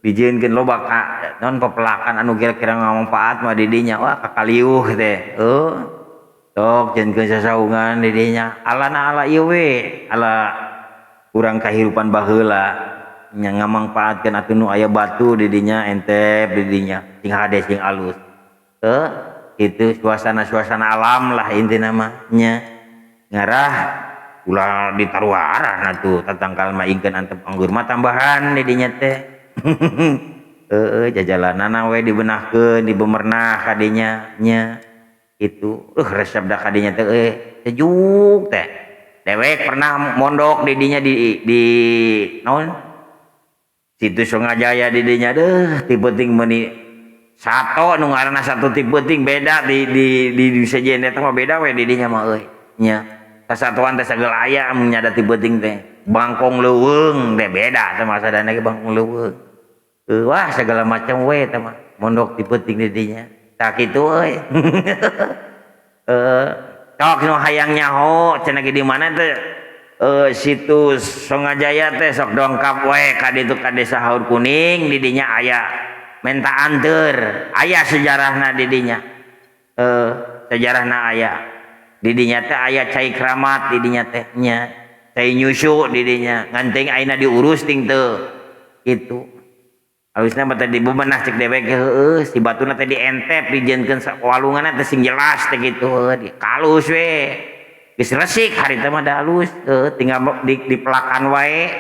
Dijieunkeun loba ka naon pepelakan anu kira-kira ngamanfaat mah di dinya wah kakaliuh teh. Sok jieunkeun sasaungan di dinya alana ala ieu we ala kurang kehidupan baheula nya ngamangpaatkeun atuh nu aya batu di dinya entep di dinya sing hade sing alus. Itu suasana alam lah intina mah nya ngarah ulah ditaruarana tuh tatangkal mah ingkeun antep anggur mah tambahan di dinya teh. Jajalanana we dibenahkeun dibemernah ka dinya nya itu resep da ka dinya teh sejuk teh. Dewek pernah mondok di dinya di naon situ Songajaya di dinya deuh ti penting meuni Sato nu ngaranna satu ti peuting beda di sejen eta mah beda we di dinya mah euy nya kasatuan teh sagel aya mun nyada ti peuting teh bangkong leuweung teh beda teh masadana ge bangkong leuweung wah segala macam we teh mah mondok ti peuting di dinya tak kitu euy sok nu hayang nyaho cenah ge di mana teh situs Songajaya teh sok dongkap we ka ditu ka Desa Haur Kuning di dinya aya menta anter aya sejarahna didinya sejarahna aya didinya teh aya cai kramat didinya teh nya cai nyusu didinya nganting ayeuna diurus ting teu kitu alusna mah teh dibebenah cek dewek heueuh si batuna teh dientep dijieunkeun walunganna teh sing jelas teh kitu kalus we geus resik hari teh mah da alus tinggal dipelakan wae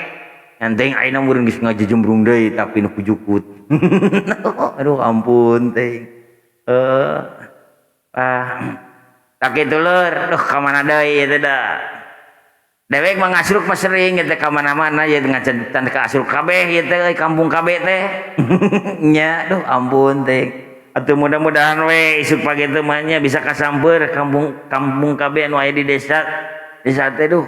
nganting ayeuna meureun geus ngajejembrung deui tapi nu pujukut aduh ampun teh tak kitu leur duh ka mana deui eta da dewek mah ngasruk mah sering eta ka mana-mana ye ngacan ka asruk kabeh ye teh kampung kabeh teh nya duh ampun teh atuh mudah-mudahan we isuk pagi teh mah nya bisa kasamper kampung kabeh anu aya di desa teh duh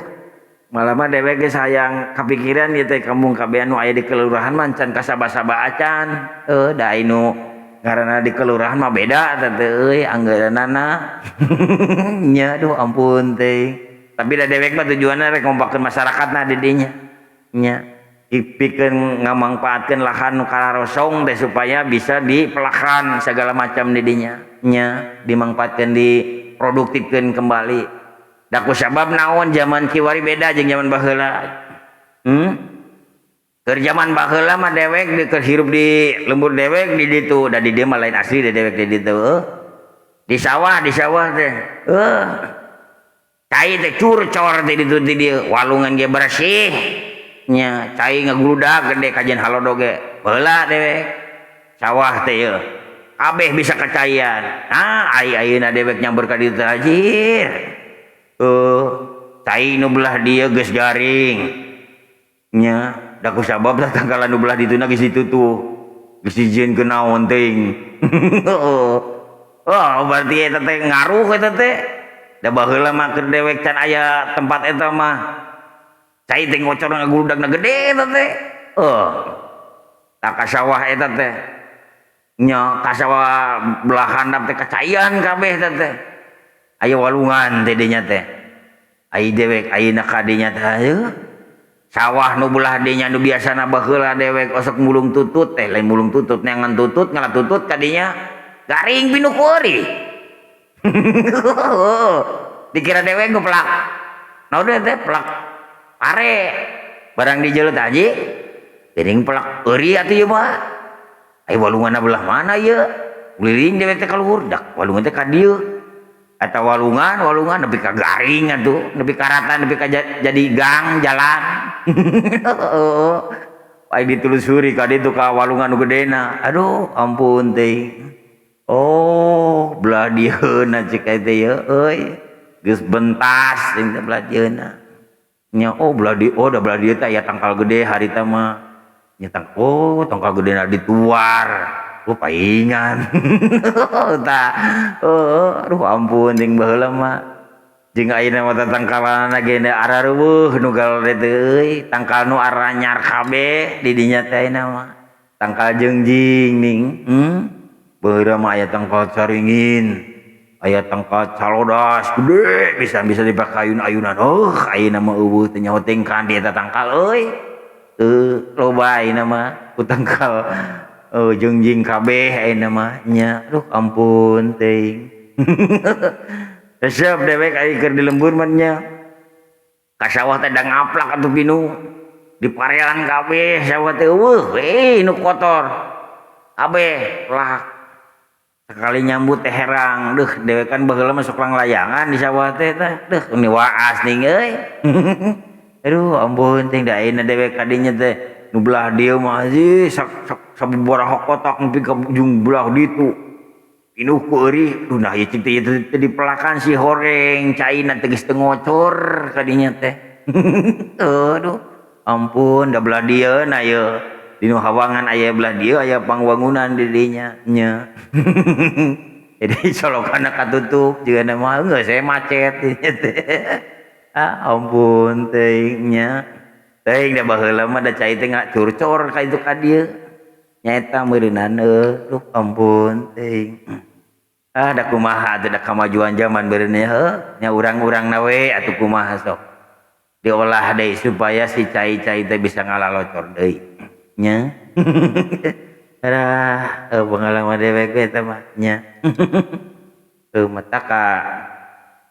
malah mah dewek ge sayang kapikiran ieu teh kampung kabeh anu aya di kelurahan mah can kasaba-saba acan da anu ngaranna di kelurahan mah beda teh euy anggaranana nya duh ampun teh tapi da dewek mah tujuanna rek ngompakeun masyarakatna di dinya nya dipikeun ngamangpaatkeun lahan nu karosong teh supaya bisa dipelakan segala macam di dinya nya dimangpaatkeun diproduktifkeun kembali da ku sabab naon zaman kiwari beda jeung zaman baheula keur zaman baheula mah dewek keur hirup di lembur dewek di ditu da di dieu mah lain asli da dewek di ditu di sawah teh cai teh curcor teh ditu di dieu walungan ge bersih nya cai ngagludag gede kajian halodo ge baheula dewek sawah teh yeuh kabeh bisa kacaian ayeuna dewek nyamber ka ditu anjir cai nu belah dia geus garing nya da ku sabab tangkala nu belah dituna geus ditutup geus dijieunkeun naon teuing berarti eta teh ngaruh eta teh da baheula mah keur dewek can aya tempat eta mah cai teh ngocor ngagudagna gede eta teh tak ka sawah eta teh nya ka sawah belah handap teh kacaian kabeh eta teh aya walungan teh dinya teh ai dewek ayeuna ka dinya teh sawah nu belah dinya nu biasana baheula dewek osok mulung tutut teh lain mulung tutut neangan tutut ngalah tutut ka dinya garing pinu keuri dikira dewek geplak naon teh pelak pare barang dijeuleut aji geuning pelak euri atuh ieu mah ai walunganna belah mana ieu uliring dewek teh kaluhur dak walungan teh ka dieu eta walungan nepi ka garing atuh nepi ka rata nepi ka jadi gang jalan ai ditelusuri ka ditu ka walungan nu gedena aduh ampun teh belah dieuna cek eta ye euy geus bentas jeung teh belah dieuna nya belah dieu teh aya tangkal gede hari teh mah nya tangkal gedena dituar paingan tah aduh ampun jeung baheula mah jeung ayeuna mah tangkalanna ge arareuweuh nu galede teh euy tangkal nu aranyar kabeh di dinya teh ayeuna mah tangkal jeungjing ning baheula mah aya tangkal caringin aya tangkal calodas gede bisa dipakai ayunan ayeuna mah eueuh teh nyaho tengkan di eta tangkal euy loba ayeuna mah ku tangkal jengjing kabeh ayeuna mah nya aduh ampun teuing resep dewek aya keur di lembur mah nya ka sawah teh da ngaplak atuh pinu diparelan kabeh sawah teh eueuh nu kotor kabeh plak sekali nyambut teh herang dewek kan baheula mah sok layangan di sawah teh ini waas ning euy aduh ampun teuing da ayeuna dewek ka dinya teh nu belah dieu mah sabubaraha kotak nepi ka ujung belah ditu pinuh ku eueuh nah ieu cing teh dipelakan si horeng caina teh geus teu ngocor ka dinya teh aduh ampun da belah dieuna ye Dinu hawangan aya belah dieu aya pangwangunan di dinya nya. Jadi solokanna katutup jeung mah geus saya macet dinya teh. Ampun teuing nya. Teuing da baheula mah da cai teh ngacurcor ka itu ka dieu. Nyaeta meureunan duh ampun teuing. Da kumaha atuh da kamajuan zaman beureun nya urang-urangna we atuh kumaha sok. Diolah deui supaya si cai-cai teh bisa ngalalocor deui nya. Pengalaman dewek we teh mah nya. Mata ka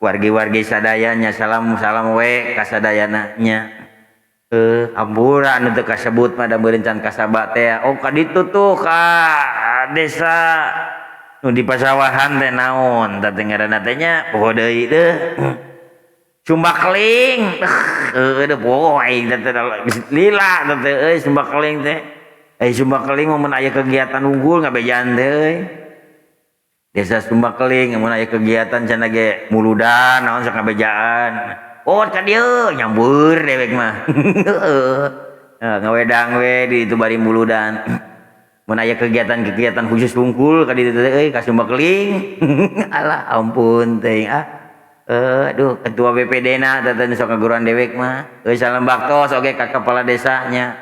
wargi-wargi sadayanya salam-salam we ka sadayana nya. Hampura anu teu kasebut mah da meureun can kasaba teh. Ka ditu tuh ka desa nu di pasawahan teh naon teh ngaranna teh nya poho deui teh. Sumbakling. Teu poho aing teh lila teh Sumbakling teh. Sumbakling mun aya kegiatan unggul ngabejaan teh. Desa Sumbakling mun aya kegiatan cenah ge muludan naon sok ngabejaan. Ka dieu nyambur dewek mah. Ngawedang we di itu bari muludan. Mun aya kegiatan-kegiatan khusus unggul ka ditu teh ka Sumbakling. Alah ampun teuing aduh ketua BPD-na teh sok ngaguruan dewek mah. Salam baktos oge ka kepala desanya.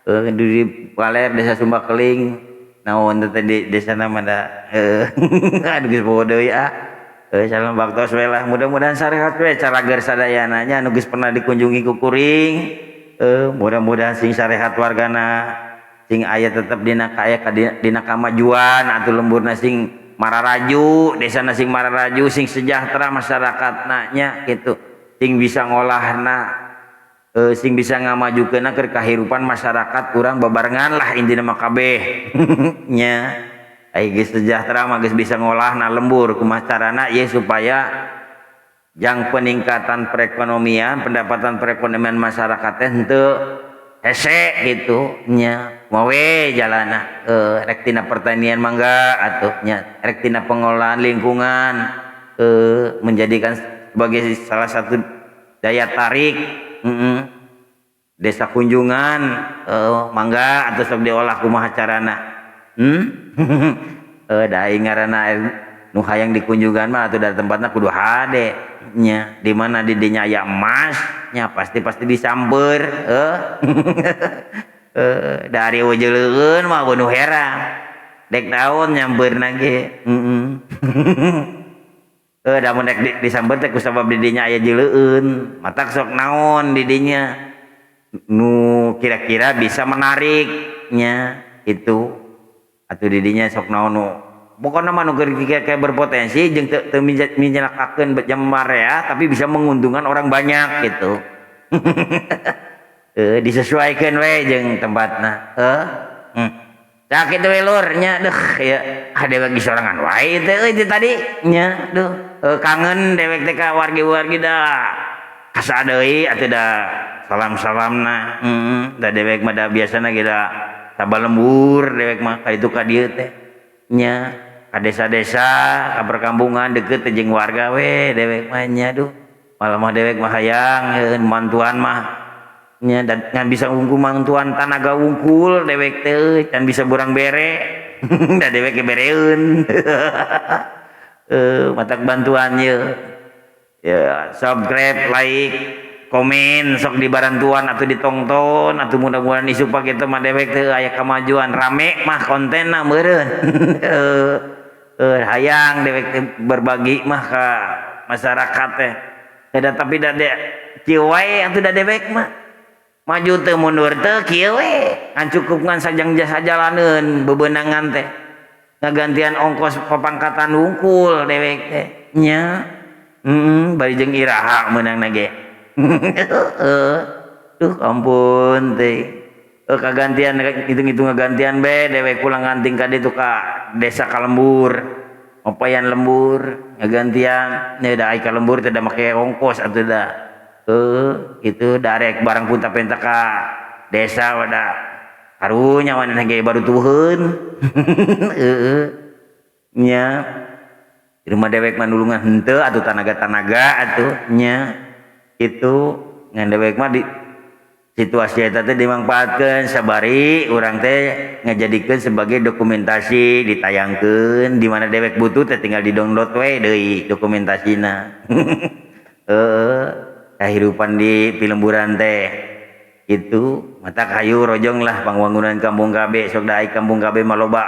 Di Waler desa Sumbakling naon teh di desana mah da aduh geus poho deui salam baktos we lah mudah-mudahan sarehat we carager sadayana nya anu geus pernah dikunjungi ku kuring mudah-mudahan sing sarehat wargana sing aya tetep dina kamajuan atuh lemburna sing mararaju desana sing mararaju sing sejahtera masyarakatna nya kitu sing bisa ngolahna sing bisa ngamajukeunna keur kahirupan masyarakat urang babarengan lah intina mah kabeh nya ai geus sejahtera mah geus bisa ngolahna lembur kumaha carana ieu supaya jang peningkatan perekonomian pendapatan perekonomian masyarakat teh henteu hese gitu nya mawe jalana rek tina pertanian mangga atuh nya rek tina pengolahan lingkungan menjadikan sebagai salah satu daya tarik desa kunjungan mangga atau sok diolah kumaha carana da aing ngaranna nu hayang dikunjungan mah atuh da tempatna kudu hade nya di mana di dinya aya emas nya pasti disamber dari weujeuleueun mah beuneuh herang dek naon nyambeurna ge da mun dek disamber teh kusabab di dinya aya jeuleueun matak sok naon di dinya nu kira-kira bisa menariknya itu atuh didinya sok naon nu pokona mah nu kayak berpotensi jeung teu minjelakakeun jamar ya tapi bisa menguntungkan orang banyak gitu. Disesuaikan we jeung tempatna cak kitu we lur nya deuh ya ade bagi sorangan wae teh tadi nya duh kangen dewek teh ka wargi-wargi da asa deui atuh da salam-salamna da dewek mah da biasana ge da tabal lembur dewek mah ka ditu ka dieu teh nya ka desa-desa ka perkampungan deukeut jeung warga we dewek mah nya duh malah mah dewek mah hayang mantuan mah nya dan ngan bisa unggul mantuan tanaga wungkul dewek teh can bisa burang bere da dewek ge bereun matak bantuan ye ya subscribe like komen sok di barantuan atau ditongton atau mudah-mudahan isu pake itu mah dewek teh aya kemajuan rame mah kontenna meureun hayang dewek teh berbagi mah ka masyarakat teh tapi da kieu wae atuh da dewek mah maju teu mundur teu kieu we ngan cukup ngan sajang jasa jalaneun bebeunangan teh ngagantian ongkos papangkatan wungkul dewek teh nya bari jeung iraha meunangna ge duh ampun teh kagantian hitung-hitung ngagantian be dewek pulang nganting ka ditu ka desa ka lembur opayan lembur ngagantian nya da ai ka lembur teh da make ongkos atuh da itu darek barang punta penta ka desa wada karunya wana ge baru tuheun nya di rumah dewek manulungan henteu atuh tanaga-tanaga atuh nya itu ngan dewek mah situasi eta teh dimanfaatkeun sabari urang teh ngajadikeun sebagai dokumentasi ditayangkeun di mana dewek butuh teh tinggal di-download we deui dokumentasina. Kehidupan di Pilemburan teh itu mata kayu rojong lah pangwangunan kampung KB sok da kampung KB maloba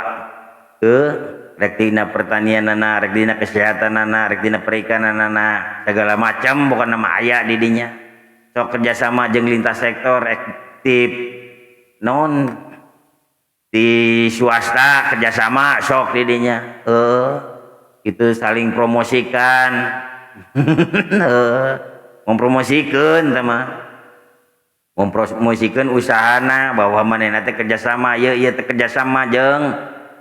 rek dina pertanianana rek dina kesehatanana rek dina perikananana segala macam bukan nama aya di dinya sok kerjasama jeung lintas sektor aktif non di swasta kerjasama sok di dinya itu saling promosikan. Mempromosikan teman mempromosikan usahana bahwa manehna teh kerjasama ieu teh kerjasama jeung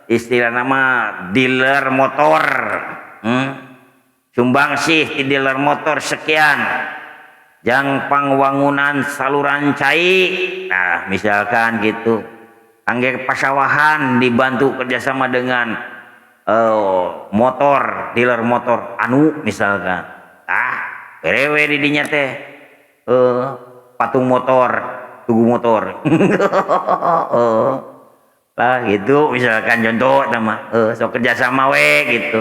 istilah nama dealer motor sumbang sih di dealer motor sekian jang pangwangunan saluran cai nah misalkan gitu angge pasawahan dibantu kerjasama dengan motor dealer motor anu misalkan rewe di dinya teh patung motor tugu motor lah gitu misalkan contoh nama sok kerjasama we gitu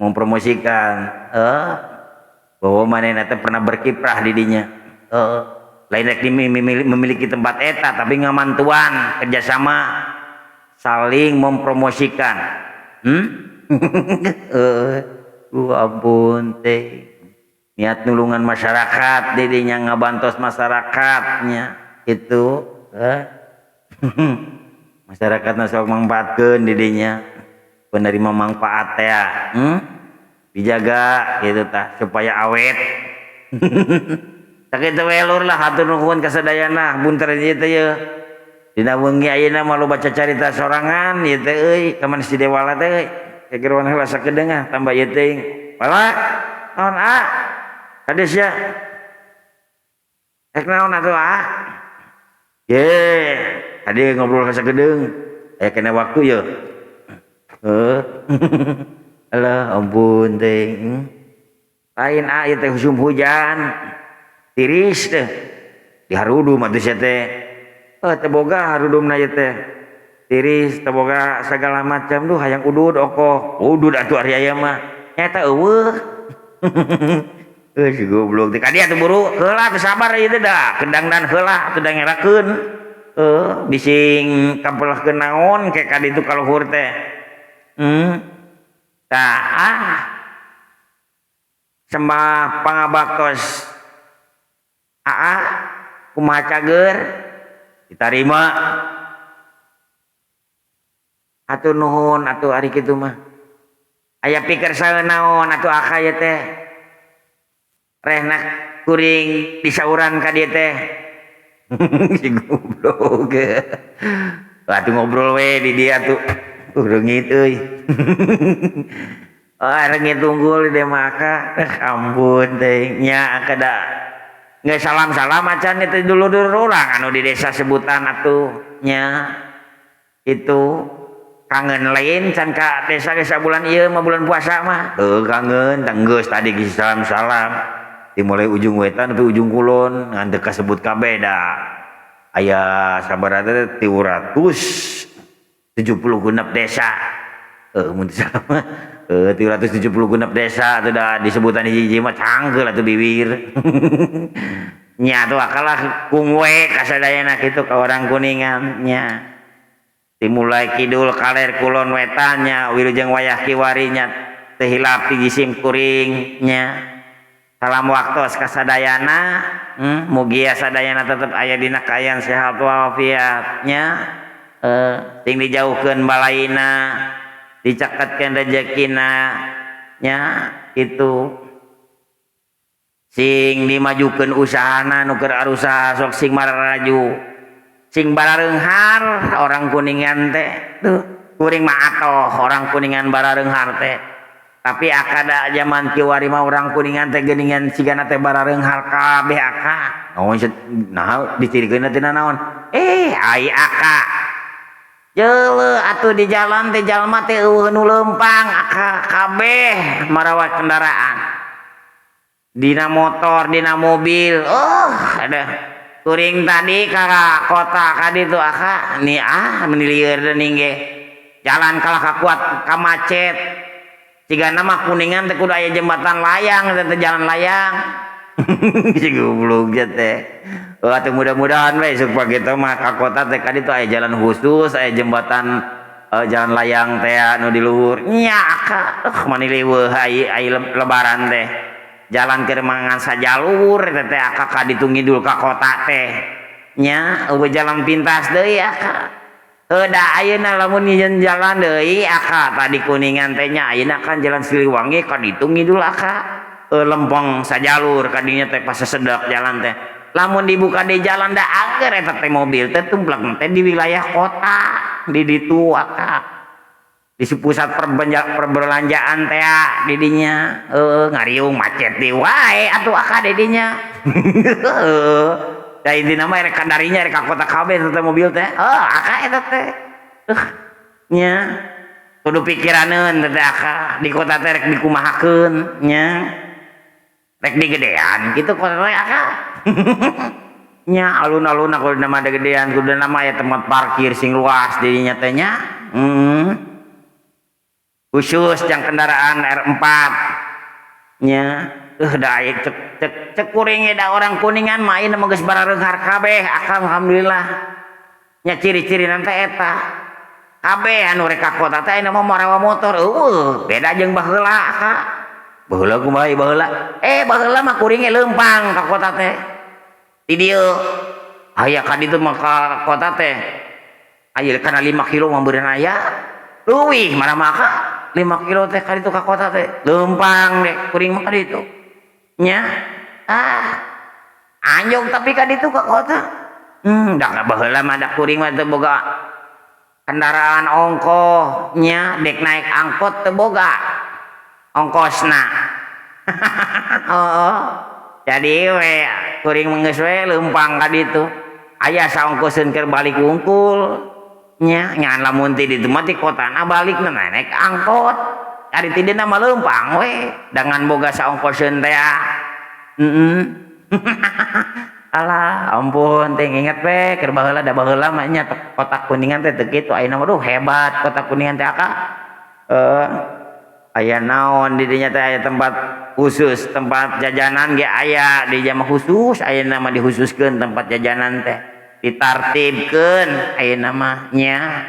mempromosikan bahwa manehna teh pernah berkiprah di dinya lain rek memiliki tempat eta tapi ngamantuan kerjasama saling mempromosikan ampun teh niat nulungan masyarakat didinya ngabantos masyarakatnya itu masyarakatna sok mangpaatkeun didinya penerima manfaat teh dijaga gitu tah supaya awet sakitu we lur lah hatur nuhun kasadayana bunter ieu teh ye dina wengi ayeuna mah lo baca carita sorangan ieu teh euy ka si Dewala teh kegeruan heula sakedeung tambah ieu teuing bala naon kades ya rek naon atuh ye tadi ngobrol ka sakedeung aya kena waktu ye alah ampun teh lain ieu teh musim hujan tiris teh diharudum atuh sia teh teu boga harudumna ieu teh tiris teu boga sagala macam duh hayang udud okoh udud atuh ari aya mah nyata eueuh si goblok teh kadi atuh buru heula teu sabar ieu teh da kendangdan heula atuh da ngerakeun bising kampelahkeun naon kayak kadi itu kaluhur teh sembah pangabaktos kumaha cager ditarima atuh nuhun atuh ari kitu mah aya pikir saeun naon atuh aka ieu teh rehna kuring disauran ka dieu teh si goblok atuh ngobrol we di dia tuh reungit euy reungit unggul di maka ampun teh nya kada nggak salam-salam acan itu dulu-dulu orang anu di desa sebutan atuh nya itu kangen lain can ka desa bulan ieu mah bulan puasa mah kangen tanggeus tadi geus salam-salam dimulai ujung wetan sampai ujung kulon ngan teu kasebut kabeh da aya sabaraha teh 370 genep desa mun salah mah 370 genep desa atuh da disebutan hiji-hiji mah canggeul atuh bibir nya tuh akalah kungwe kasadayana kitu ka orang Kuningan nya dimulai kidul kaler kulon wetannya wilujeng wayah kiwarinya teu hilap di jisim kuring nya salam waktos kasadayana mugia sadayana tetep aya dina kaayaan sehat walafiat nya ting dijauhkeun balaina dicaketkeun rezekina nya itu sing dimajukeun usahana nu keur arusaha sok sing mararaju sing barareunghar orang Kuningan teh tuh kuring mah atoh orang Kuningan barareunghar teh tapi akada zaman kiwari mah orang Kuningan teh geuningan sigana teh barareunghar kabeh aka naon nah ditirikeun teh naon ai aka jeuleuh atuh di jalan teh jalma teh eueuh nu leumpang aka kabeh marawat kendaraan dina motor dina mobil ada kuring tadi kakak kota kadi tuh aka nih menilieur dening ge jalan kalah kakuat ka macet ciga nama Kuningan teh kudu aya jembatan layang teh jalan layang si goblok teh atuh mudah-mudahan we supaya kitu mah ka kota teh kadi tuh aya jalan khusus aya jembatan jalan layang teh anu di luhur nya aka maniliweuh ai lebaran teh jalan ke mangan sajalur teh aka ka ditu ngidul ka kota teh nya eueuh jalan pintas deui aka da ayeuna lamun nyeun jalan deui aka tadi Kuningan teh nya ayeuna kan jalan Siliwangi ka ditu ngidul aka lempeng sajalur kadinya teh pas sedak jalan teh lamun dibuka di jalan da ager eta teh mobil teh tumplak teh di wilayah kota di ditu aka di pusat perbelanjaan teh di dinya ngariung macet di wae atuh aka di dinya da intina mah rek kadarinya rek ka kota kabeh teh mobil teh aka eta teh nya kudu pikiraneun teh aka di kota teh rek dikumahakeun nya rek digedean kitu kota teh aka nya alun-alun kudu nama gedean kudu nama aya tempat parkir sing luas di dinya teh nya khusus yang kendaraan R4 nya da cek kuring da orang Kuningan mah ieu mah geus barareunghar kabeh akang alhamdulillah nya ciri-ciri nanti eta kabeh anu rek ka kota teh aya mah marewa motor beda jeung baheula aka baheula kumaha baheula baheula mah kuring leumpang ka kota teh di dieu aya ka ditu mah ka kota teh aya kana 5 kilo mah beureun aya leuwih mana mah aka 5 kilo teh ka ditu ka kota teh leumpang deh kuring mah ka ditu nya anjong tapi ka ditu ka kota da baheula mah da kuring mah teu boga kendaraan ongkoh nya dek naik angkot teu boga ongkosna jadi we kuring geus we leumpang ka ditu aya saongkoseun keur balik wungkul nya ngan lamun ti ditu mah ti kotana balikna naik angkot ari ti dieu mah leumpang we dengan boga saongkoseun teh alah ampun teh inget we keur baheula da baheula mah nya kota Kuningan teh teu kitu ayeuna mah hebat kota Kuningan teh aka aya naon di dinya teh aya tempat khusus tempat jajanan ge aya di dinya mah khusus ayeuna mah dikhususkeun tempat jajanan teh ditartibkeun ayeuna mah nya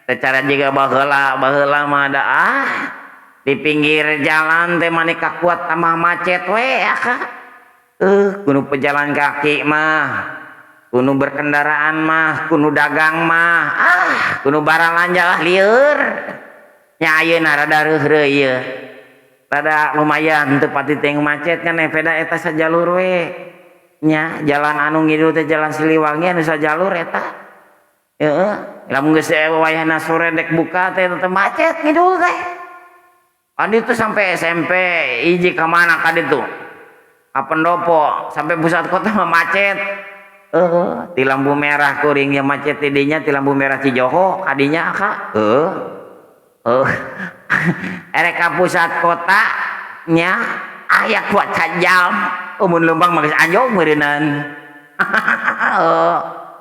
secara jiga baheula mah da di pinggir jalan teh maneh kakuat tambah macet we aka kudu pejalan kaki mah kudu berkendaraan mah kudu dagang mah kudu baralanja lah lieur nya ayeuna rada reuh ieu rada lumayan teu pati teu macet kan beda eta sajalur we nya jalan anu ngidul teh jalan Siliwangi anu sajalur eta lamun geus wayahna sore dek buka teh teu macet ngidul teh adi tuh sampai SMP hiji ka mana ka ditu ka pendopo sampai pusat kota mah macet di lampu merah kuring yang macet di dinya di lampu merah Cijoho kadinya aka erek ka pusat kota nya aya kuat sajam mun leumpang mah geus anjog meureunan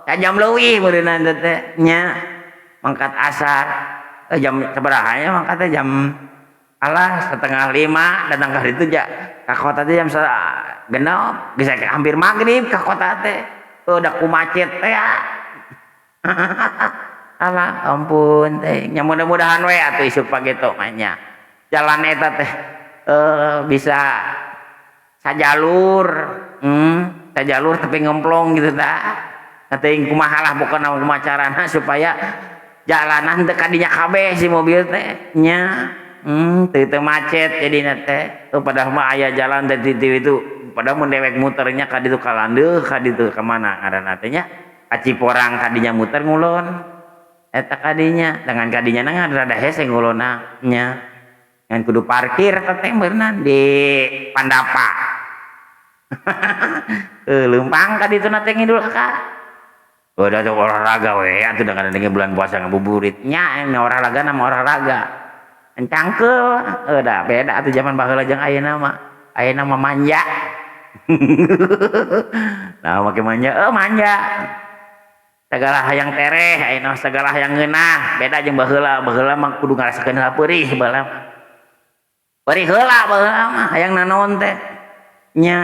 sajam leuwih meureunan teh nya mangkat asar jam sabaraha nya mangkat teh jam alah 4:30 datang ka ditu ka kota teh jam 6 geus hampir magrib ka kota teh udah kumacet teh alah ampun teh nya mudah-mudahan we atuh isuk pageto mah nya jalan eta teh bisa sajalur sajalur tapi ngemplong gitu tah teuing kumaha lah pokona kumaha carana supaya jalanan teu kadinya kabeh si mobil teh nya teu macet jadina teh padahal mah aya jalan teh itu padahal mun dewek muternya ka ditu ka landeuh ka ditu ka mana ngaranna teh nya ka Ciporang kadinya muter ngulon eta kadinya dengan kadinya nang rada hese ngulonna nya ngan kudu parkir teh beuneunan di Pandapa leumpang ka ditu teh ngidul ka udah tuh olahraga we atuh dengan bulan puasa ngabuburit nya olahraga nama olahraga encangkeul udah beda atuh zaman baheula jeung ayeuna mah ayeuna mah manja. Nah make manja manja segala hayang tereh ayeuna segala hayang ngeunah beda jeung baheula mah kudu ngarasakeun heula peurih baheula perih heula baheula mah hayang nanaon teh nya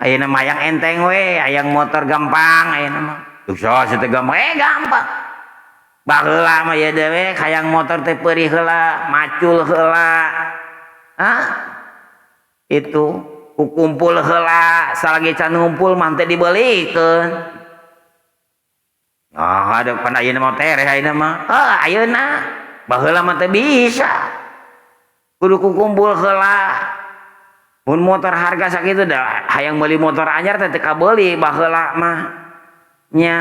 ayeuna mah hayang enteng we hayang motor gampang ayeuna mah susah teh gampang gampang baheula mah ya dewe hayang motor teh perih heula macul heula itu kumpul heula salagi can ngumpul mah teh dibelikeun. Ada pan ayeuna mah tereh ayeuna mah. Ayeuna baheula mah teh bisa. Kudu kumpul heula. Mun motor harga sakitu dah hayang meuli motor anyar teh kabeuli baheula mah. Nya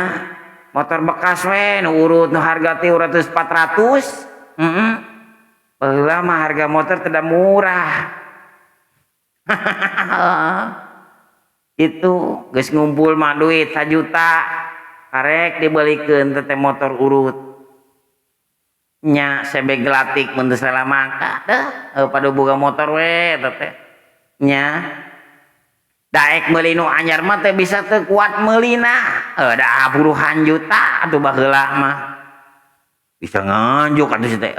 motor bekas we nu urut nu harga teh 400. Baheula mah harga motor teh da murah. Itu geus ngumpul mah duit 1 juta. Karek dibelikeun teh motor urut nya sebe gelatik mun teu salah mangka pada boga motor we teh nya daek meuli nu anyar mah teh bisa teu kuat meulina da puluhan juta atuh baheula mah bisa nganjuk atuh teh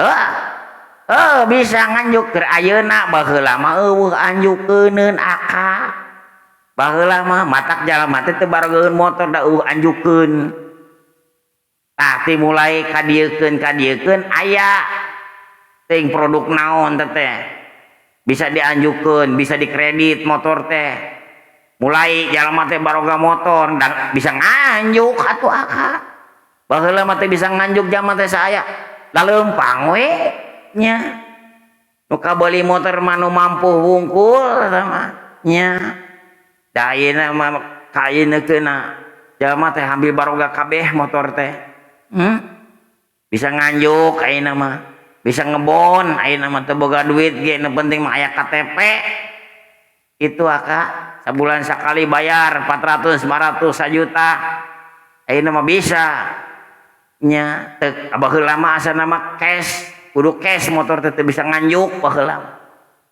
bisa nganjuk keur ayeuna baheula mah eueuh anjukeun akak baheula mah matak jalma teh teu barogeun motor da anjukeun tah ti mulai kadiekeun aya ting produk naon teh bisa dianjukeun bisa dikredit motor teh mulai jalma teh baroga motor dan bisa nganjuk atuh akak baheula mah teh bisa nganjuk jalma teh saaya da leumpang we nya nu kabeli motor mah nu mampu wungkul eta mah nya da ayeuna mah kaeuneukeuna jalma teh hambil baroga kabeh motor teh bisa nganjuk ayeuna mah bisa ngebon ayeuna mah teu boga duit ge nu penting mah aya KTP itu akak sabulan sakali bayar 400 500 1 juta ayeuna mah bisa nya teu baheula mah asana mah cash kudu cash motor teh bisa nganjuk baheula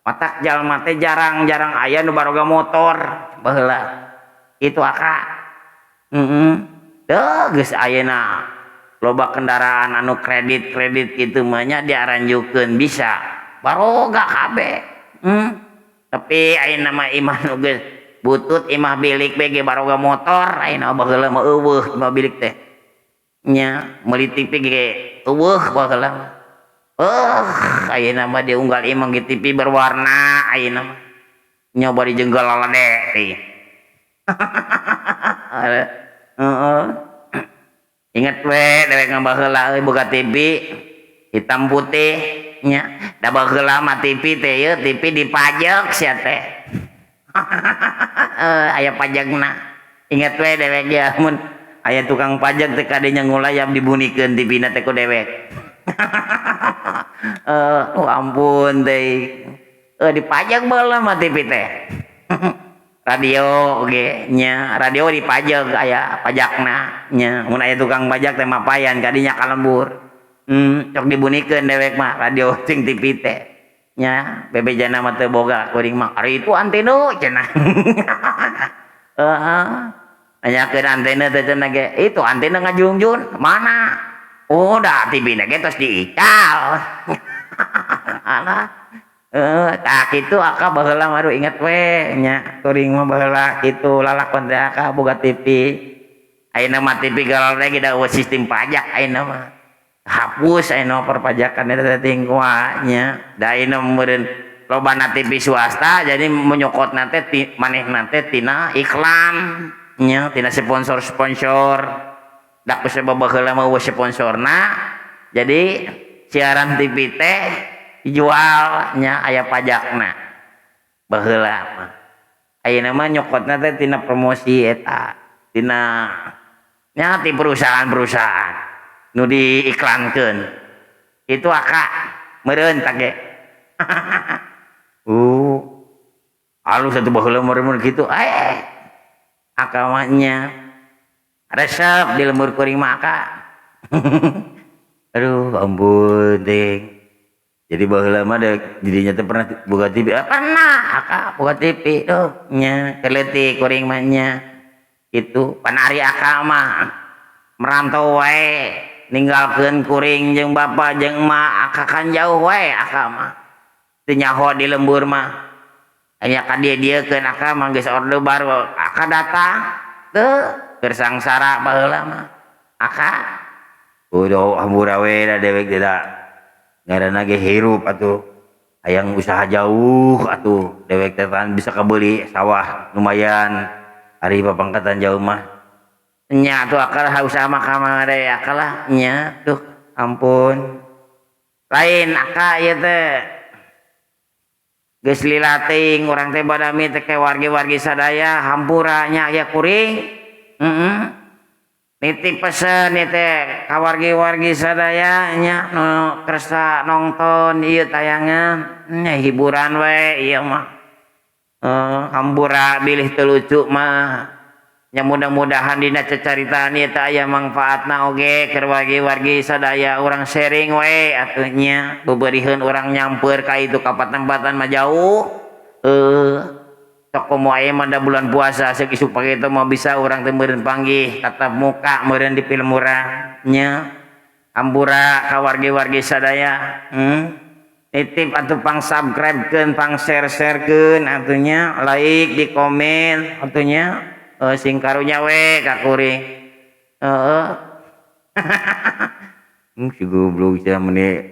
matak jalma teh jarang-jarang aya nu baroga motor baheula itu akak geus ayeuna loba kendaraan anu kredit kitu mah nya diaranjukeun bisa baroga kabeh tapi ayeuna mah imah nu geus butut imah bilik bege baroga motor ayeuna baheula mah eueuh imah bilik teh nya meuli TV ge eueuh baheula mah ayeuna mah diunggal imah ge TV berwarna ayeuna mah nyoba dijenggal lalade teh. Ingat we dewek ngabaheula boga TV hitam putih nya da baheula mah TV teh ye TV dipajak sia teh. Aya pajakna. Ingat we dewek ya mun aya tukang pajak teh kadinya ngulayap dibunikeun TV-na teh ku dewek. Ampun teh. Dipajak baheula mah TV teh. Radio oge nya radio dipajak aya pajakna nya mun aya tukang pajak teh mapayan kadinya kalembur cok dibunikeun dewek mah radio jeung TV teh nya bebejana mah teu boga kuring mah ari itu antena cenah nanyakeun antena teh cenah ge itu antena ngajungjun mana da TV na ge tos diical alah tah kitu akak baheula mah inget we nya kuring mah baheula kitu lalakon teh akak boga TV ayeuna mah TV galal teh da sistem pajak ayeuna mah hapus ayeuna perpajakan eta teh nya da ayeuna meureun lobana TV swasta jadi menyokotna teh manehna teh tina iklan nya tina sponsor da ku sabab baheula mah eueuh sponsorna jadi siaran TV teh dijualnya aya pajakna baheula mah ayeuna mah nyokotna teh tina promosi eta tina nya ti perusahaan nu diiklankeun itu akak meureun tah ge alus atuh baheula meureun kitu akak mah nya resep di lembur kuring mah akak aduh ampun ting Jadi baheula mah dirinya teh pernah boga TV. Pernah aka boga TV tuh nya keleutik kuring mah nya. Itu panari aka mah merantau wae ninggalkeun kuring jeung bapa jeung emak aka kan jauh wae aka mah. Teu nyaho di lembur mah. Aya ka dieu-dieukeun aka mah geus orde baru aka datang. Teu keur sangsara baheula mah. Aka kudu hambura we da dewek tidak ngaranna ge hirup atuh hayang usaha jauh atuh dewek teh bisa kabeli sawah lumayan ari papangkatan jauh mah nya atuh akal usaha mah kamari akalah nya tuh ampun lain aka ieu teh geus lilating urang teh badami teh ke wargi-wargi sadaya hampura nya aya kuring nitip pesen ieu teh ka wargi-wargi sadaya nya nu kersa nonton ieu tayangan nya hiburan we ieu mah hambura bilih teu lucu mah nya mudah-mudahan dina cacaritaan ieu teh aya mangfaatna oge keur wargi-wargi sadaya urang sharing we atuh nya bebeurieun urang nyamper ka itu ka tempatan mah jauh sok komo aya mah da bulan puasa ceuk isuk pagi itu mah bisa urang teh meureun panggih tatap muka meureun di film urang nya hambura ka wargi-wargi sadaya nitip atuh pang subscribekeun pang share-sharekeun atuh nya like di komen atuh nya sing karunya we ka kuring heeh si goblok sia meni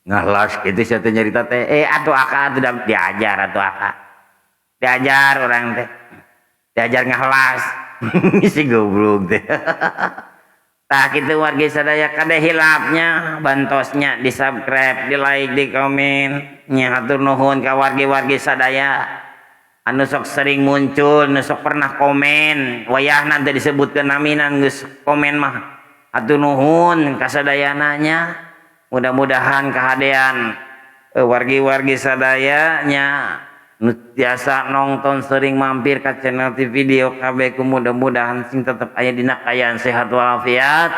ngalas gitu sia teh nyarita teh atuh aka atuh diajar atuh aka diajar orang teh diajar ngalas si goblok teh tah kitu wargi sadaya kade hilapnya bantosnya di subscribe di like di komen nya hatur nuhun ka wargi-wargi sadaya anu sok sering muncul anu sok pernah komen wayahna teh disebutkeun naminan geus komen mah hatur nuhun ka sadayana nya mudah-mudahan kahadean wargi-wargi sadaya nya nu biasa nonton sering mampir ka channel TV video KB ku mudah-mudahan sing tetep aya dina kaayaan sehat walafiat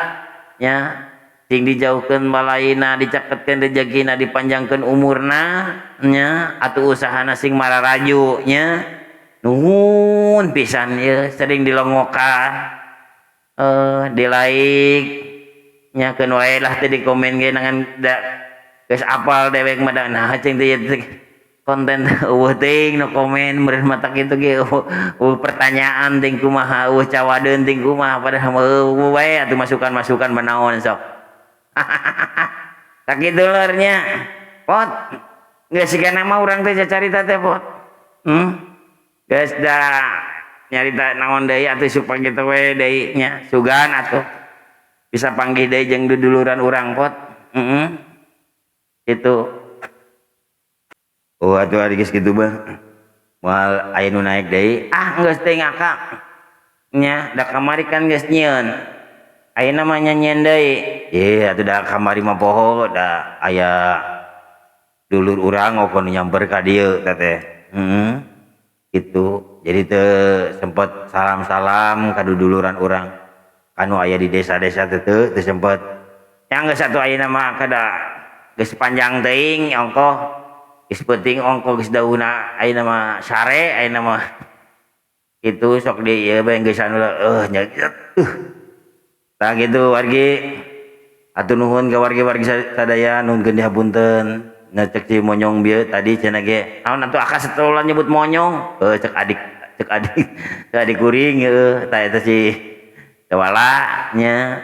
nya sing dijauhkeun balaina dicaketkeun rezekina dipanjangkeun umurna nya atuh usahana sing mararaju nya nuhun pisan ieu sering dilongokan di like nyakeun wae lah teh di komen ge nangan da geus apal dewek mah da nah cing teh konten eueuh teuing nu komen meureun mata kitu ge pertanyaan teuing kumaha eueuh cawadeun teuing kumaha padahal eueuh wae atuh masukan-masukan manaon sok tak kitu lernya pot geus sigana mah urang teh carita teh pot geus da nyarita naon deui atuh supaya kitu we deui nya sugan atuh bisa panggih deui jeung duduluran urang pot itu atuh ari geus kitu mah moal aya nu naek deui geus teh ngaka nya da kamari kan geus nyieun ayeuna mah nyieun deui atuh da kamari mah poho da aya dulur urang ngokon nyamper ka dieu teh gitu jadi teu sempet salam-salam ka duduluran urang anu aya di desa-desa teu sempet yang geus atuh ayeuna mah kada geus panjang teuing ongkoh geus penting ongkoh geus dauna ayeuna mah sare ayeuna mah kitu sok di ieu bae geus anu nya tah kitu wargi atuh nuhun ka wargi-wargi sadaya nuhunkeun dihapunten cek si monyong bieu tadi cenah ge naon atuh aka setelah nyebut monyong cek adik kuring tah eta si tewala nya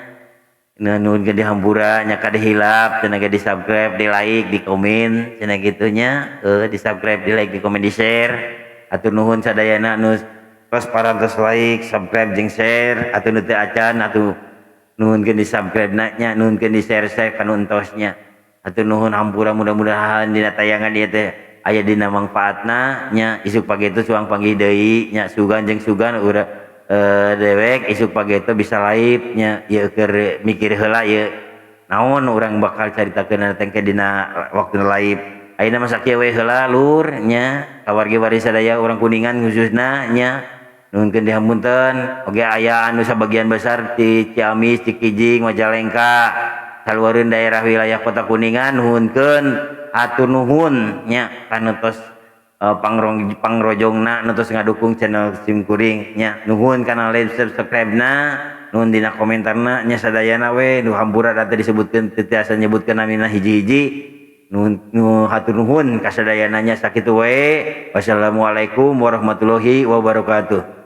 nuhun ke di hampura nya kade hilap cenah ge di subscribe di like di komen cenah kitu nya di subscribe di like di komen di share atur nuhun sadayana anu tos parantos like subscribe jeung share atuh nu teu acan atuh nuhunkeun di subscribe nya nuhunkeun di share kanu entosnya atur nuhun hampura mudah-mudahan dina tayangan ieu teh aya dina mangfaatna nya isuk pagi itu suang panggih deui nya sugan jeung sugan urang dewek isuk pagi itu bisa live nya ieu keur mikir heula ieu naon urang bakal caritakeun teh dina waktu live ayeuna mah sakieu we heula lur nya ka wargi-wargi sadaya urang Kuningan khususna nya nuhunkeun dihapunten oge aya anu sabagian besar di Ciamis Cikijing Majalengka kaluareun daerah wilayah Kota Kuningan nuhunkeun hatur nuhun nya kana tos pangrojongna nu tos ngadukung channel Simkuring nya nuhun kana like subscribe-na nuhun dina komentarna nya sadayana we nu hampura da disebutkeun teu tiasa nyebutkeun namina hiji-hiji nu hatur nuhun kasadayana nya sakitu wae. Wassalamualaikum warahmatullahi wabarakatuh.